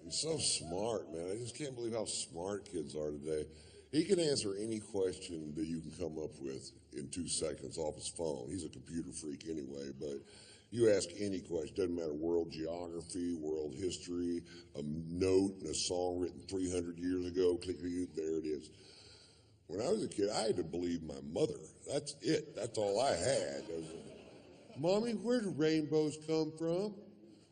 He's so smart, man. I just can't believe how smart kids are today. He can answer any question that you can come up with in 2 seconds off his phone. He's a computer freak anyway, but you ask any question, doesn't matter, world geography, world history, a note in a song written 300 years ago, click, there it is. When I was a kid, I had to believe my mother. That's it. That's all I had. Mommy, where do rainbows come from?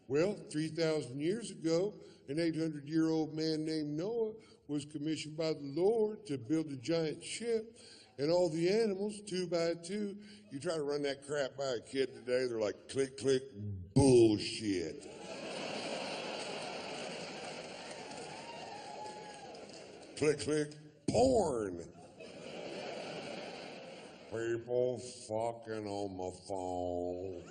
Well, 3,000 years ago, an 800-year-old man named Noah was commissioned by the Lord to build a giant ship, and all the animals, 2 by 2. You try to run that crap by a kid today, they're like, click, click, bullshit. Click, click, porn. People fucking on my phone.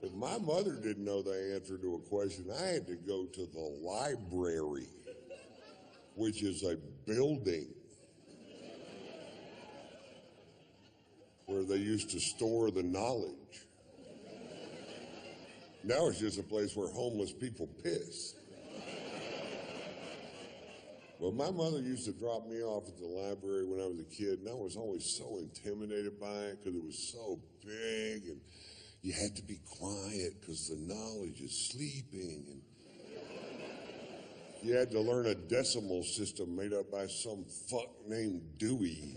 If my mother didn't know the answer to a question, I had to go to the library, which is a building where they used to store the knowledge. Now it's just a place where homeless people piss. Well, my mother used to drop me off at the library when I was a kid, and I was always so intimidated by it because it was so big, and you had to be quiet because the knowledge is sleeping, and you had to learn a decimal system made up by some fuck named Dewey.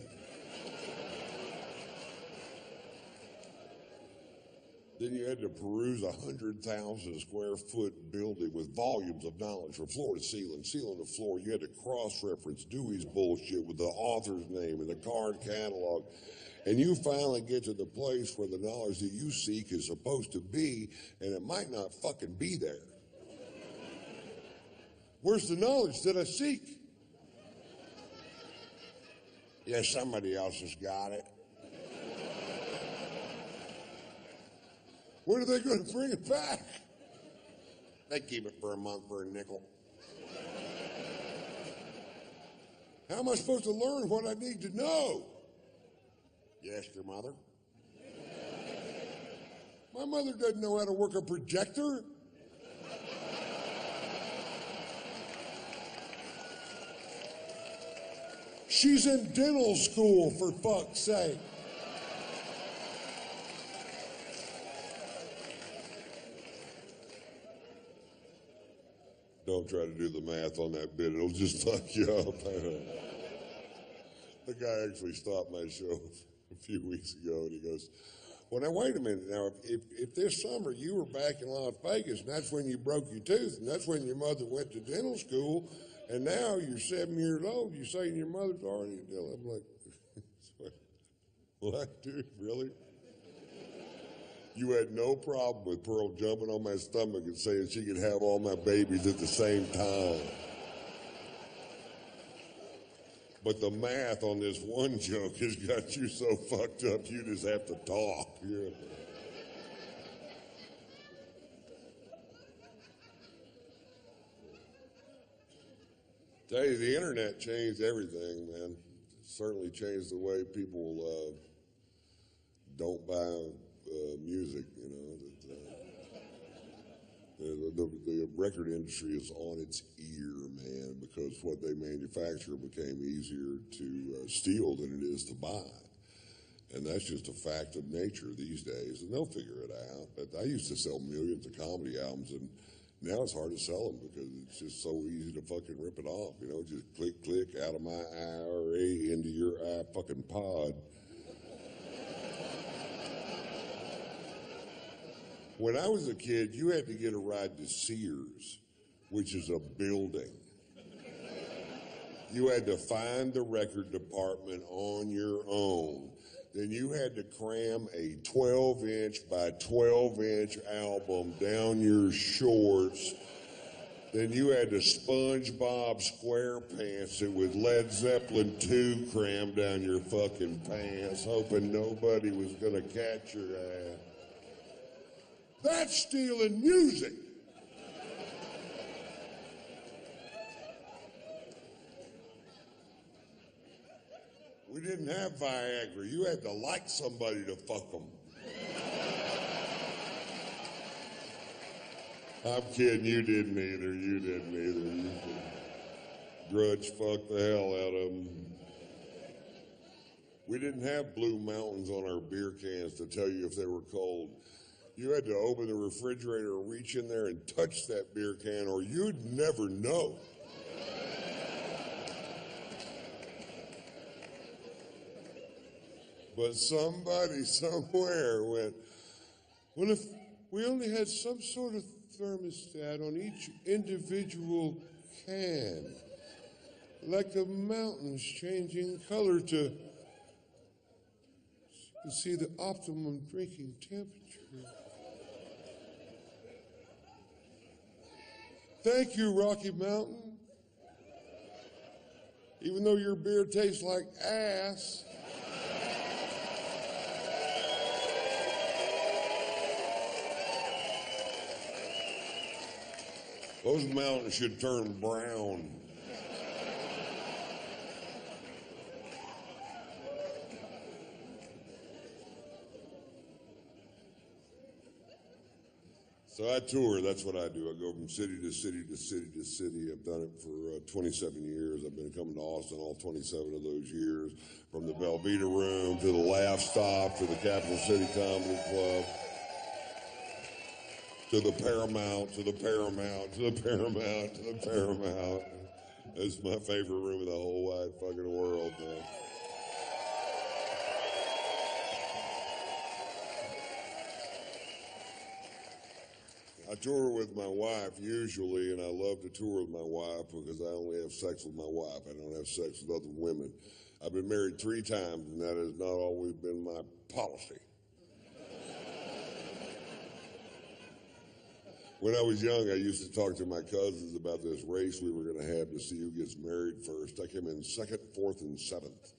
Then you had to peruse 100,000 square foot building with volumes of knowledge from floor to ceiling, ceiling to floor. You had to cross-reference Dewey's bullshit with the author's name and the card catalog. And you finally get to the place where the knowledge that you seek is supposed to be, and it might not fucking be there. Where's the knowledge that I seek? Yeah, somebody else has got it. When are they going to bring it back? They keep it for a month for a nickel. How am I supposed to learn what I need to know? You ask your mother? My mother doesn't know how to work a projector. She's in dental school, for fuck's sake. Don't try to do the math on that bit. It'll just fuck you up. The guy actually stopped my show a few weeks ago, and he goes, well, now, wait a minute. Now, if this summer you were back in Las Vegas, and that's when you broke your tooth, and that's when your mother went to dental school, and now you're 7 years old, you're saying your mother's already a dental. I'm like, what, dude, really? You had no problem with Pearl jumping on my stomach and saying she could have all my babies at the same time. But the math on this one joke has got you so fucked up, you just have to talk. Yeah. Tell you, the internet changed everything, man. It certainly changed the way people don't buy music, you know. The record industry is on its ear, man, because what they manufacture became easier to steal than it is to buy. And that's just a fact of nature these days, and they'll figure it out. But I used to sell millions of comedy albums, and now it's hard to sell them because it's just so easy to fucking rip it off, you know, just click, click, out of my IRA into your fucking pod. When I was a kid, you had to get a ride to Sears, which is a building. You had to find the record department on your own. Then you had to cram a 12-inch by 12-inch album down your shorts. Then you had to SpongeBob SquarePants it with Led Zeppelin 2 crammed down your fucking pants, hoping nobody was gonna catch your ass. That's stealing music. We didn't have Viagra. You had to like somebody to fuck them. I'm kidding. You didn't either. You didn't either. You grudge fuck the hell out of them. We didn't have Blue Mountains on our beer cans to tell you if they were cold. You had to open the refrigerator, reach in there, and touch that beer can, or you'd never know. But somebody somewhere went, well, if we only had some sort of thermostat on each individual can, like the mountains changing color to see the optimum drinking temperature. Thank you, Rocky Mountain. Even though your beer tastes like ass. Those mountains should turn brown. So I tour, that's what I do. I go from city to city to city to city. I've done it for 27 years. I've been coming to Austin all 27 of those years, from the Velveeta Room to the Laugh Stop to the Capital City Comedy Club to the Paramount, to the Paramount, to the Paramount, to the Paramount. That's my favorite room in the whole wide fucking world, man. I tour with my wife usually, and I love to tour with my wife because I only have sex with my wife. I don't have sex with other women. I've been married 3 times, and that has not always been my policy. When I was young, I used to talk to my cousins about this race we were going to have to see who gets married first. I came in 2nd, 4th, and 7th.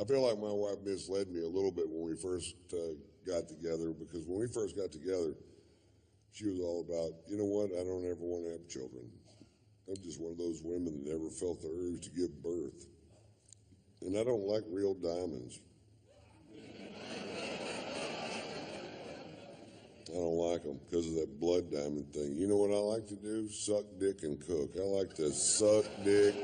I feel like my wife misled me a little bit when we first got together, because when we first got together, she was all about, you know what, I don't ever want to have children. I'm just one of those women that never felt the urge to give birth. And I don't like real diamonds. I don't like them because of that blood diamond thing. You know what I like to do? Suck dick and cook. I like to suck dick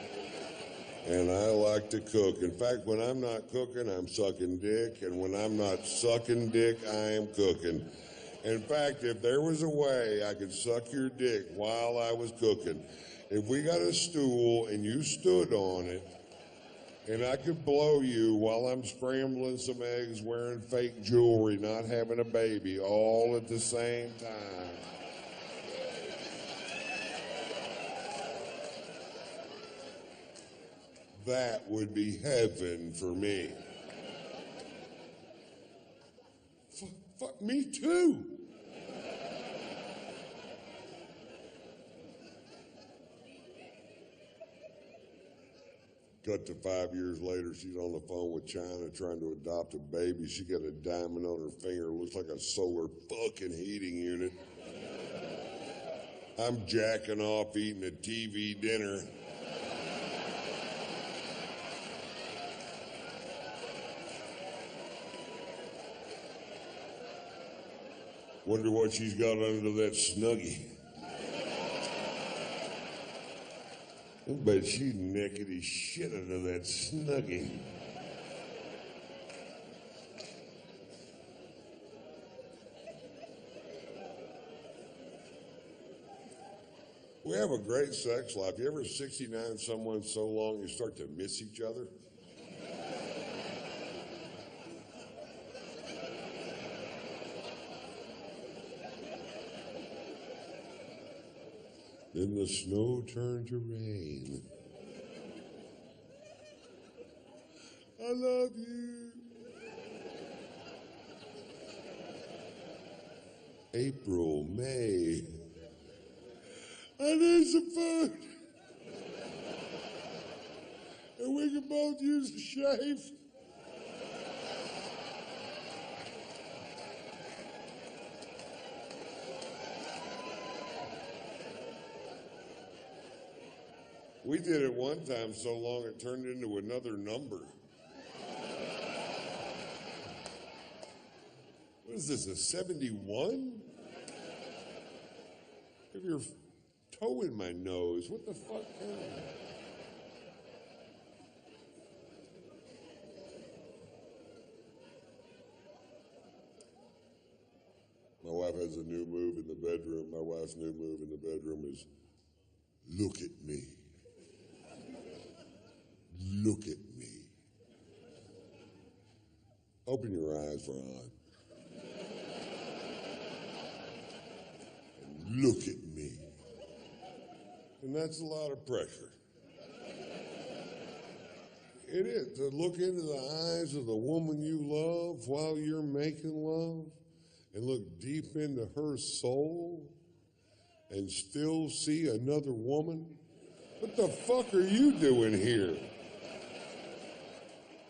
and I like to cook. In fact, when I'm not cooking, I'm sucking dick. And when I'm not sucking dick, I am cooking. In fact, if there was a way I could suck your dick while I was cooking, if we got a stool and you stood on it, and I could blow you while I'm scrambling some eggs, wearing fake jewelry, not having a baby, all at the same time. That would be heaven for me. Fuck me too. Cut to 5 years later, she's on the phone with China trying to adopt a baby. She got a diamond on her finger. It looks like a solar fucking heating unit. I'm jacking off eating a TV dinner. Wonder what she's got under that Snuggie. I bet she's naked as shit under that Snuggie. We have a great sex life. You ever 69 someone so long you start to miss each other? Then the snow turned to rain. I love you. April, May. I need some food. And we can both use a shave. We did it one time so long it turned into another number. What is this, a 71? I have your toe in my nose. What the fuck? My wife has a new move in the bedroom. My wife's new move in the bedroom is, look at me. Look at me. Open your eyes, Ron. And look at me. And that's a lot of pressure. It is, to look into the eyes of the woman you love while you're making love and look deep into her soul and still see another woman. What the fuck are you doing here?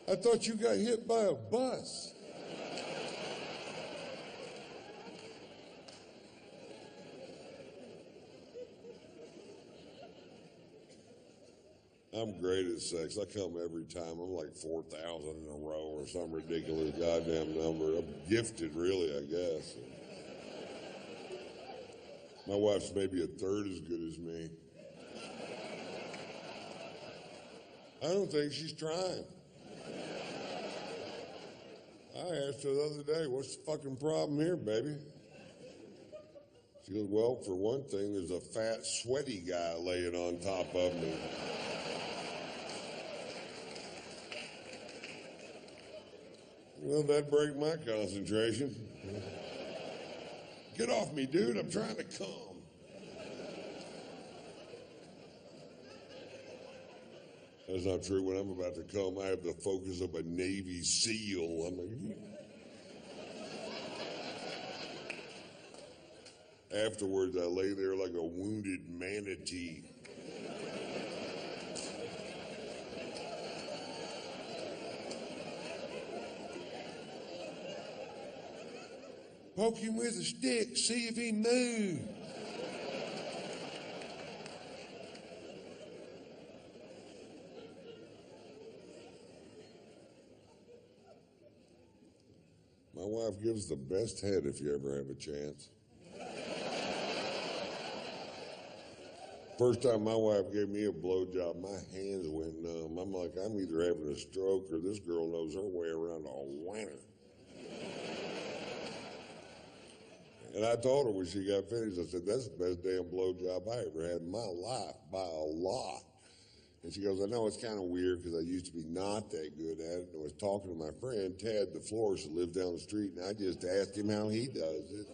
I thought you got hit by a bus. I'm great at sex. I come every time. I'm like 4,000 in a row or some ridiculous goddamn number. I'm gifted, really, I guess. My wife's maybe a third as good as me. I don't think she's trying. I asked her the other day, what's the fucking problem here, baby? She goes, well, for one thing, there's a fat, sweaty guy laying on top of me. Well, that'd break my concentration. Get off me, dude. I'm trying to come. That's not true. When I'm about to come, I have the focus of a Navy SEAL. I'm like, afterwards, I lay there like a wounded manatee. Poke him with a stick, see if he moves. My wife gives the best head if you ever have a chance. First time my wife gave me a blowjob, my hands went numb. I'm like, I'm either having a stroke or this girl knows her way around a winner. And I told her when she got finished, I said, that's the best damn blowjob I ever had in my life, by a lot. And she goes, I know it's kind of weird because I used to be not that good at it. And I was talking to my friend, Ted, the florist, who lived down the street, and I just asked him how he does it.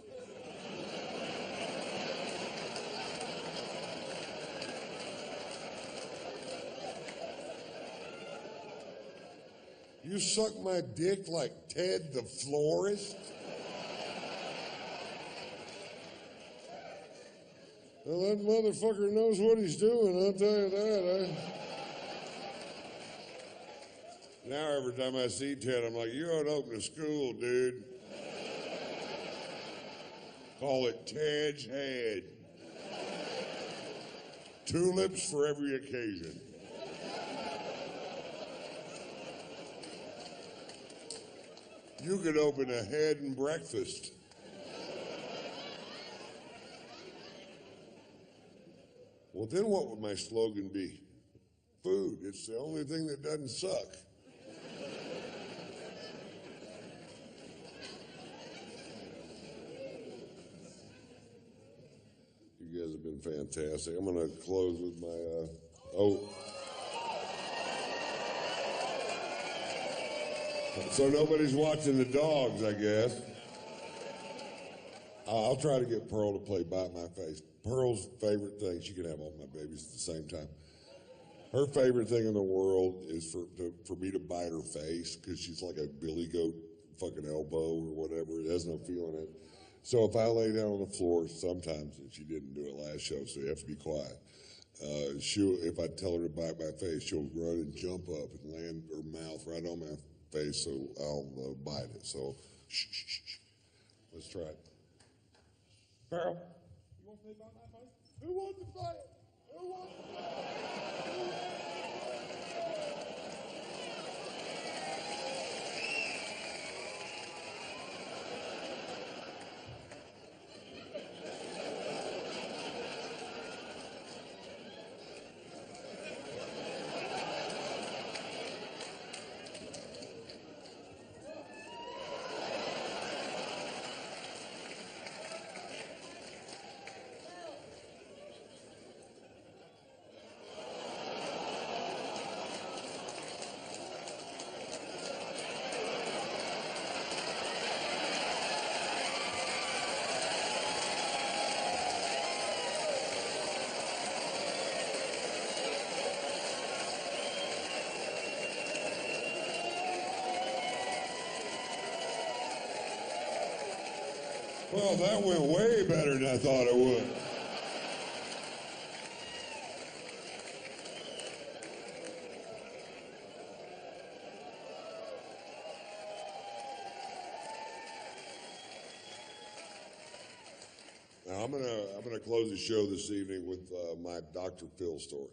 You suck my dick like Ted, the florist? Well, that motherfucker knows what he's doing, I'll tell you that. Now every time I see Ted, I'm like, you ought to open a school, dude. Call it Ted's Head. Tulips for every occasion. You could open a head and breakfast. Well, then what would my slogan be? Food. It's the only thing that doesn't suck. You guys have been fantastic. I'm going to close with my, So nobody's watching the dogs, I guess. I'll try to get Pearl to play Bite My Face. Pearl's favorite thing, she can have all my babies at the same time. Her favorite thing in the world is for me to bite her face because she's like a billy goat fucking elbow or whatever. It has no feel in it. So if I lay down on the floor sometimes, and she didn't do it last show, so you have to be quiet. If I tell her to bite my face, she'll run and jump up and land her mouth right on my face, so I'll bite it. So, shh, shh, shh. Let's try it. Pearl. You want to play Bite My Face? Who wants to play it? Who wants to play it? Well, that went way better than I thought it would. Now, I'm gonna close the show this evening with my Dr. Phil story.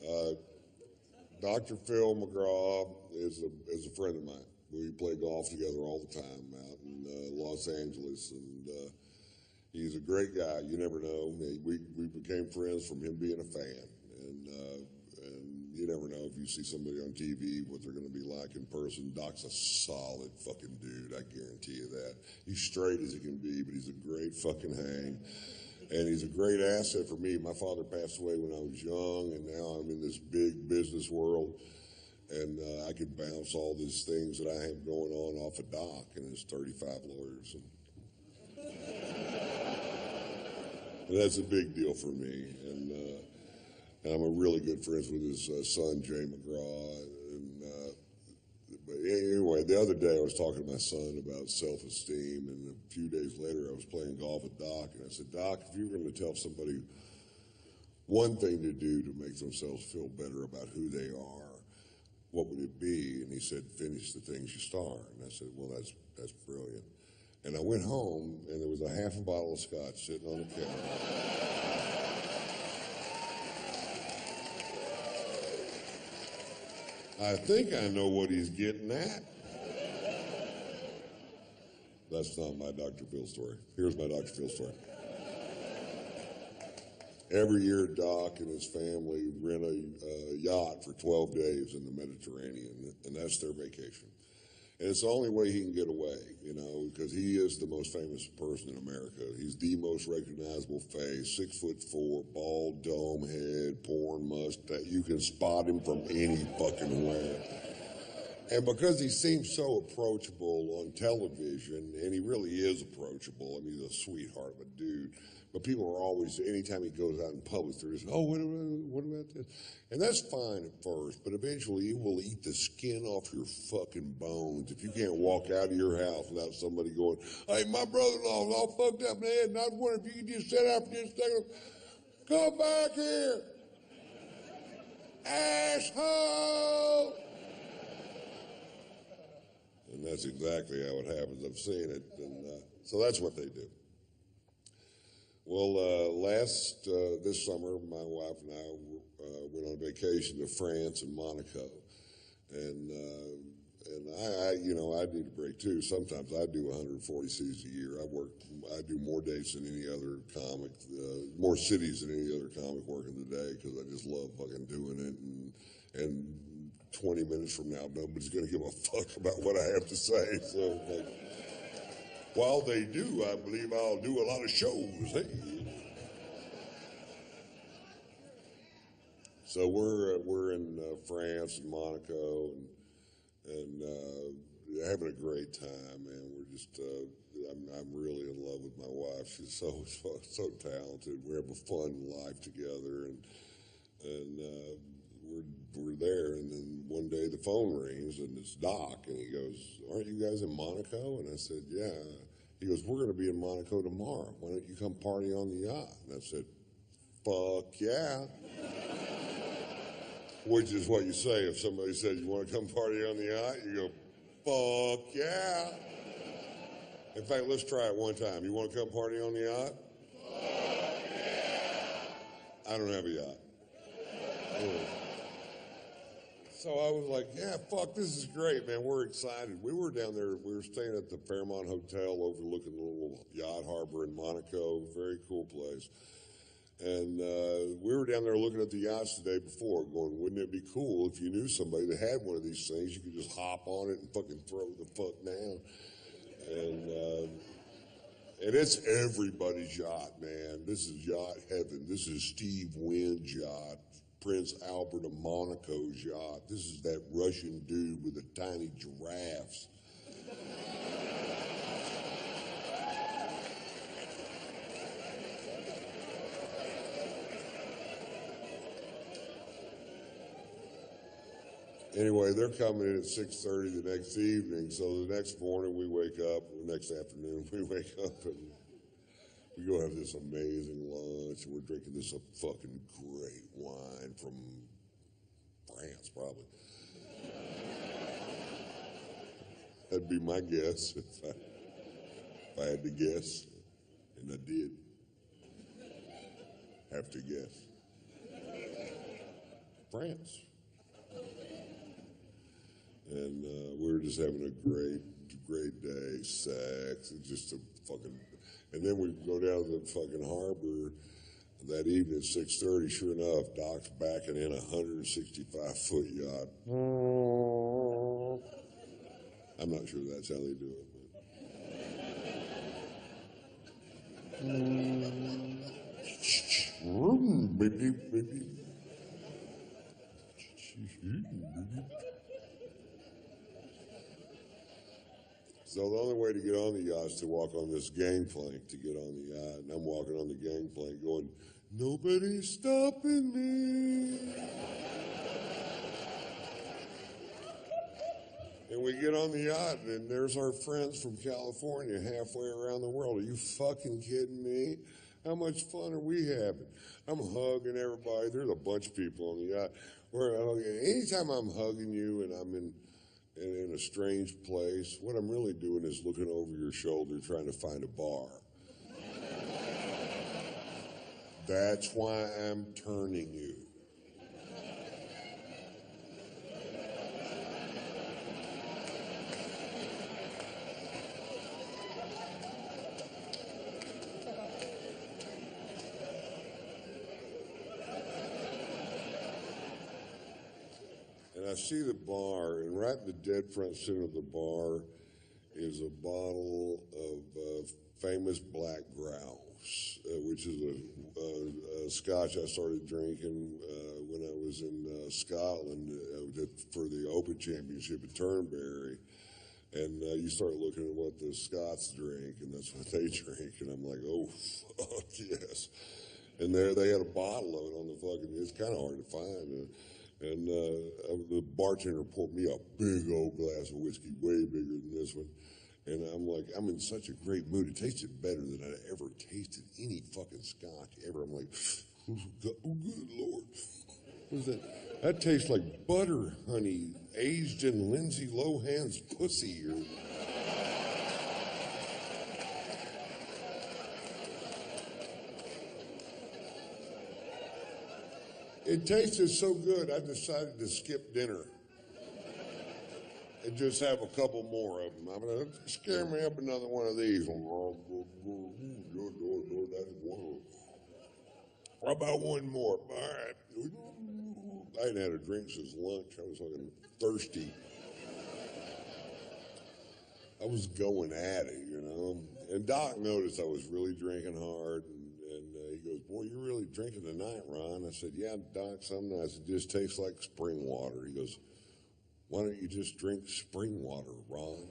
Uh, Dr. Phil McGraw is a friend of mine. We play golf together all the time out in Los Angeles, and he's a great guy. You never know. We became friends from him being a fan, and you never know if you see somebody on TV what they're going to be like in person. Doc's a solid fucking dude. I guarantee you that. He's straight as he can be, but he's a great fucking hang. And he's a great asset for me. My father passed away when I was young, and now I'm in this big business world, and I can bounce all these things that I have going on off of Doc and his 35 lawyers. And that's a big deal for me. And I'm a really good friends with his son, Jay McGraw. But anyway, the other day I was talking to my son about self-esteem, and a few days later I was playing golf with Doc, and I said, Doc, if you were going to tell somebody one thing to do to make themselves feel better about who they are, what would it be? And he said, finish the things you start. And I said, well, that's brilliant. And I went home, and there was a half a bottle of scotch sitting on the counter. I think I know what he's getting at. That's not my Dr. Phil story. Here's my Dr. Phil story. Every year, Doc and his family rent a yacht for 12 days in the Mediterranean, and that's their vacation. And it's the only way he can get away, you know, because he is the most famous person in America. He's the most recognizable face, 6'4", bald, dome head, porn mustache. You can spot him from any fucking where. And because he seems so approachable on television, and he really is approachable, I mean, he's a sweetheart of a dude, but people are always, anytime he goes out in public, they're just, oh, what about this? And that's fine at first, but eventually he will eat the skin off your fucking bones if you can't walk out of your house without somebody going, hey, my brother-in-law's all fucked up in the head, and I was wondering if you could just sit out for just a second. Come back here, asshole! And that's exactly how it happens. I've seen it, and so that's what they do. Well, this summer, my wife and I went on vacation to France and Monaco, and I need a break too. Sometimes I do 140 cities a year. I do more dates than any other comic, more cities than any other comic working today because I just love fucking doing it. And 20 minutes from now, nobody's going to give a fuck about what I have to say. So, while they do, I believe I'll do a lot of shows. Hey. So we're in France and Monaco and having a great time, man. We're just I'm really in love with my wife. She's so talented. We have a fun life together, and we're there. And then one day the phone rings, and it's Doc, and he goes, "Aren't you guys in Monaco?" And I said, "Yeah." He goes, "We're going to be in Monaco tomorrow. Why don't you come party on the yacht?" And I said, "Fuck yeah." Which is what you say if somebody says, "You want to come party on the yacht?" You go, "Fuck yeah." In fact, let's try it one time. You want to come party on the yacht? Fuck yeah. I don't have a yacht. Anyway. So I was like, yeah, fuck, this is great, man. We're excited. We were down there. We were staying at the Fairmont Hotel overlooking the little yacht harbor in Monaco. Very cool place. And we were down there looking at the yachts the day before going, wouldn't it be cool if you knew somebody that had one of these things? You could just hop on it and fucking throw the fuck down. And it's everybody's yacht, man. This is yacht heaven. This is Steve Wynn's yacht. Prince Albert of Monaco's yacht. This is that Russian dude with the tiny giraffes. Anyway, they're coming in at 6:30 the next evening. So the next morning we wake up, next afternoon we wake up and we go have this amazing lunch. And we're drinking this fucking great wine from France, probably. That'd be my guess if I had to guess, and I did have to guess. France. And we were just having a great day, sex, and just a fucking, and then we go down to the fucking harbor that evening at 6:30. Sure enough, Doc's backing in a 165-foot yacht. I'm not sure that's how they do it. So the only way to get on the yacht is to walk on this gangplank to get on the yacht. And I'm walking on the gangplank going, nobody's stopping me. And we get on the yacht, and there's our friends from California halfway around the world. Are you fucking kidding me? How much fun are we having? I'm hugging everybody. There's a bunch of people on the yacht. Anytime I'm hugging you and I'm in a strange place, what I'm really doing is looking over your shoulder trying to find a bar. That's why I'm turning you. And I see the bar, and right in the dead front center of the bar is a bottle of famous Black Grouse, which is a scotch I started drinking when I was in Scotland for the Open Championship at Turnberry. And you start looking at what the Scots drink, and that's what they drink. And I'm like, oh, fuck, yes. And there they had a bottle of it on the fucking, it's kind of hard to find. And the bartender poured me a big old glass of whiskey, way bigger than this one. And I'm like, I'm in such a great mood. It tasted better than I'd ever tasted any fucking scotch ever. I'm like, oh, good Lord. What is that? That tastes like butter, honey, aged in Lindsay Lohan's pussy. It tasted so good, I decided to skip dinner and just have a couple more of them. I'm going to scare me up another one of these. That's one. How about one more? All right. I hadn't had a drink since lunch. I was fucking thirsty. I was going at it, you know. And Doc noticed I was really drinking hard. And he goes, boy, you're really drinking tonight, Ron. I said, yeah, Doc, some nights it just tastes like spring water. He goes, why don't you just drink spring water, Ron?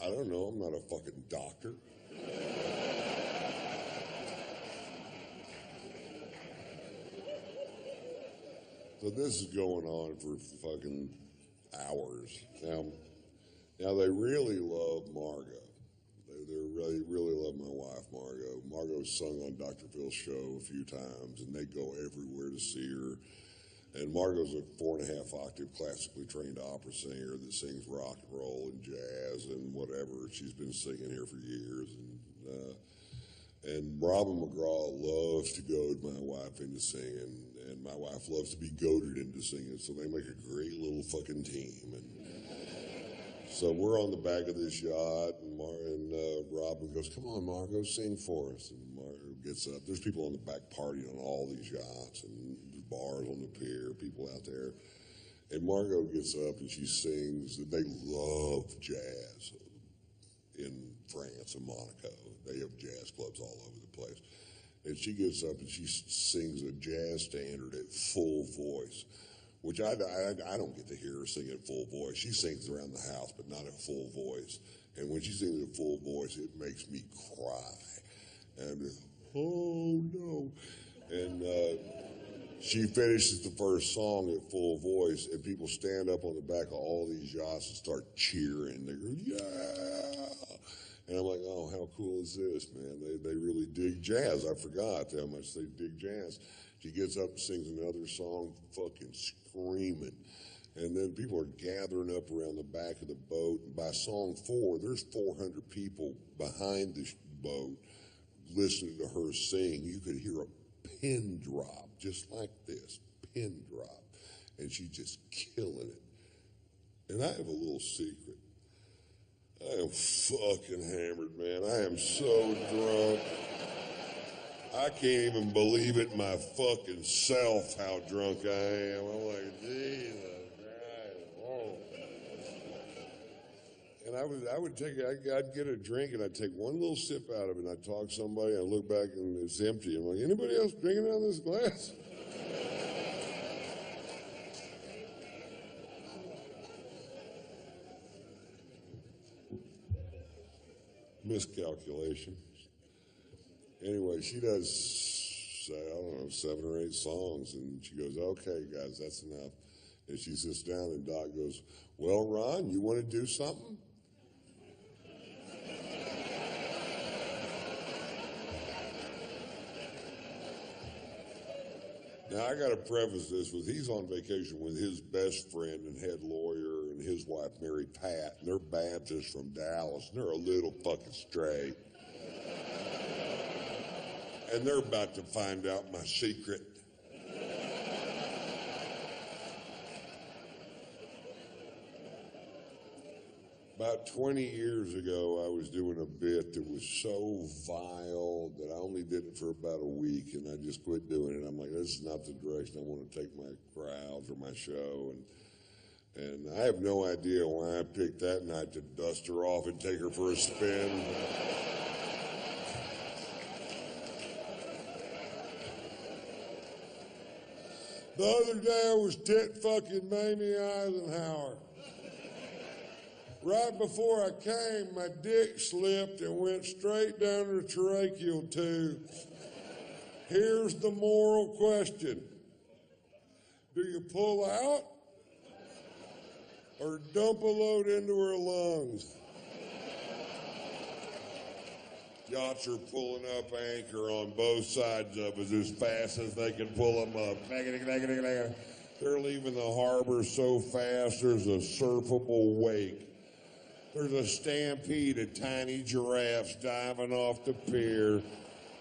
I don't know. I'm not a fucking doctor. So this is going on for fucking hours. Now they really love Margot. They really love my wife, Margot. Margot's sung on Dr. Phil's show a few times, and they go everywhere to see her. And Margot's a 4.5 octave classically trained opera singer that sings rock and roll and jazz and whatever. She's been singing here for years. And Robin McGraw loves to goad my wife into singing, and my wife loves to be goaded into singing, so they make a great little fucking team. And so we're on the back of this yacht, and Robin goes, come on, Margot, sing for us. And Margot gets up. There's people on the back partying on all these yachts, and there's bars on the pier, people out there. And Margot gets up and she sings. They love jazz in France and Monaco. They have jazz clubs all over the place. And she gets up and she sings a jazz standard at full voice, which I don't get to hear her sing at full voice. She sings around the house, but not at full voice. And when she sings at full voice, it makes me cry. And oh no. And She finishes the first song at full voice, and people stand up on the back of all these yachts and start cheering. They go, yeah! And I'm like, oh, how cool is this, man? They really dig jazz. I forgot how much they dig jazz. She gets up and sings another song, fucking screaming. And then people are gathering up around the back of the boat. And by song 4, there's 400 people behind the boat listening to her sing. You could hear a pin drop, just like this, pin drop. And she's just killing it. And I have a little secret. I am fucking hammered, man. I am so drunk. I can't even believe it my fucking self how drunk I am. I'm like, Jesus Christ. Whoa. And I'd get a drink and I'd take one little sip out of it and I'd talk to somebody and I'd look back and it's empty. I'm like, anybody else drinking out of this glass? Miscalculation. Anyway, she does, I don't know, 7 or 8 songs, and she goes, okay, guys, that's enough. And she sits down, and Doc goes, well, Ron, you want to do something? Now, I got to preface this with he's on vacation with his best friend and head lawyer and his wife, Mary Pat, and they're Baptists from Dallas, and they're a little fucking straight. And they're about to find out my secret. About 20 years ago, I was doing a bit that was so vile that I only did it for about a week, and I just quit doing it. I'm like, this is not the direction I want to take my crowds or my show. And I have no idea why I picked that night to dust her off and take her for a spin. The other day I was tit-fucking Mamie Eisenhower. Right before I came, my dick slipped and went straight down her tracheal tube. Here's the moral question. Do you pull out or dump a load into her lungs? Yachts are pulling up anchor on both sides of us as fast as they can pull them up. They're leaving the harbor so fast there's a surfable wake. There's a stampede of tiny giraffes diving off the pier,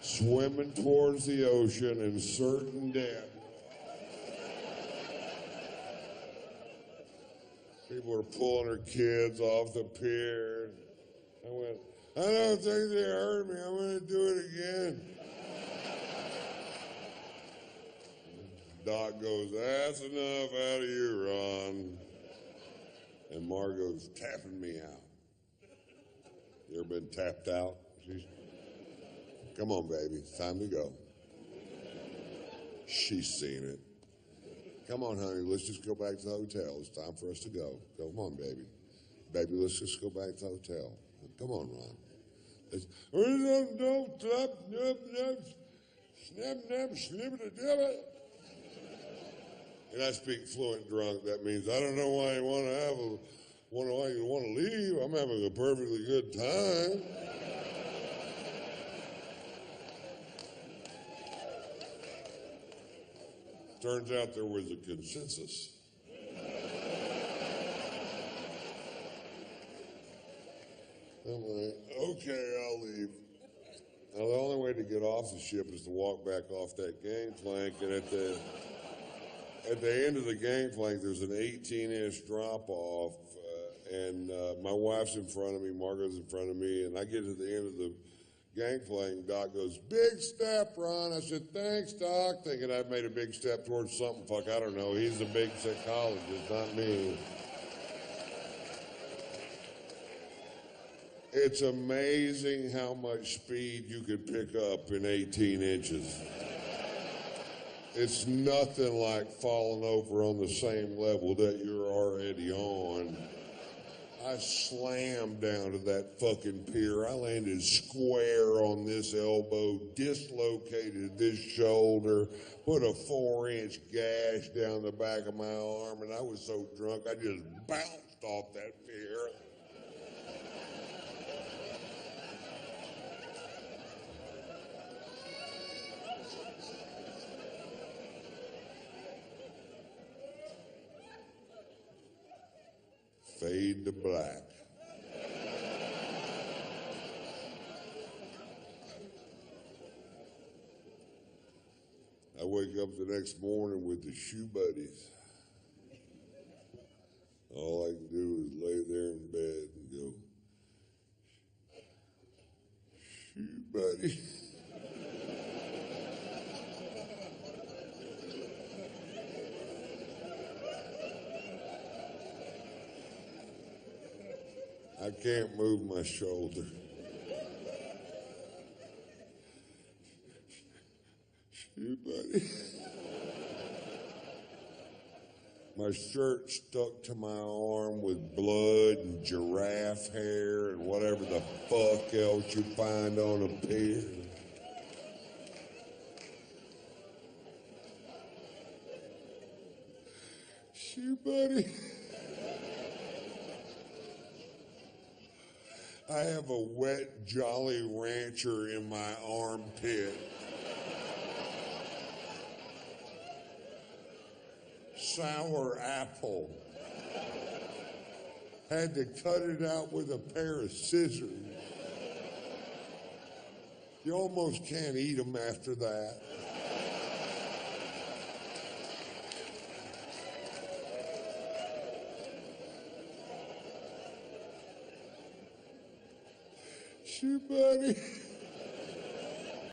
swimming towards the ocean and certain death. People are pulling their kids off the pier. I went, I don't think they hurt me. I'm going to do it again. Doc goes, that's enough out of you, Ron. And Margot's tapping me out. You ever been tapped out? Come on, baby. It's time to go. She's seen it. Come on, honey. Let's just go back to the hotel. It's time for us to go. Come on, baby. Baby, let's just go back to the hotel. Come on, Ron. And I speak fluent drunk. That means I don't know why you want to have why you want to leave. I'm having a perfectly good time. Turns out there was a consensus. I'm like, okay, I'll leave. Now, the only way to get off the ship is to walk back off that gangplank, and at the end of the gangplank, there's an 18-inch drop-off, and my wife's in front of me, Margot's in front of me, and I get to the end of the gangplank, Doc goes, big step, Ron. I said, thanks, Doc, thinking I'd made a big step towards something. Fuck, I don't know. He's a big psychologist, not me. It's amazing how much speed you can pick up in 18 inches. It's nothing like falling over on the same level that you're already on. I slammed down to that fucking pier. I landed square on this elbow, dislocated this shoulder, put a 4-inch gash down the back of my arm, and I was so drunk I just bounced off that pier. Fade to black. I wake up the next morning with the shoe buddies. All I can do is lay there in bed and go, shoe buddy. I can't move my shoulder. Shoe buddy. My shirt stuck to my arm with blood and giraffe hair and whatever the fuck else you find on a pier. Shoe buddy. I have a wet Jolly Rancher in my armpit. Sour apple. Had to cut it out with a pair of scissors. You almost can't eat them after that. Shoe buddy.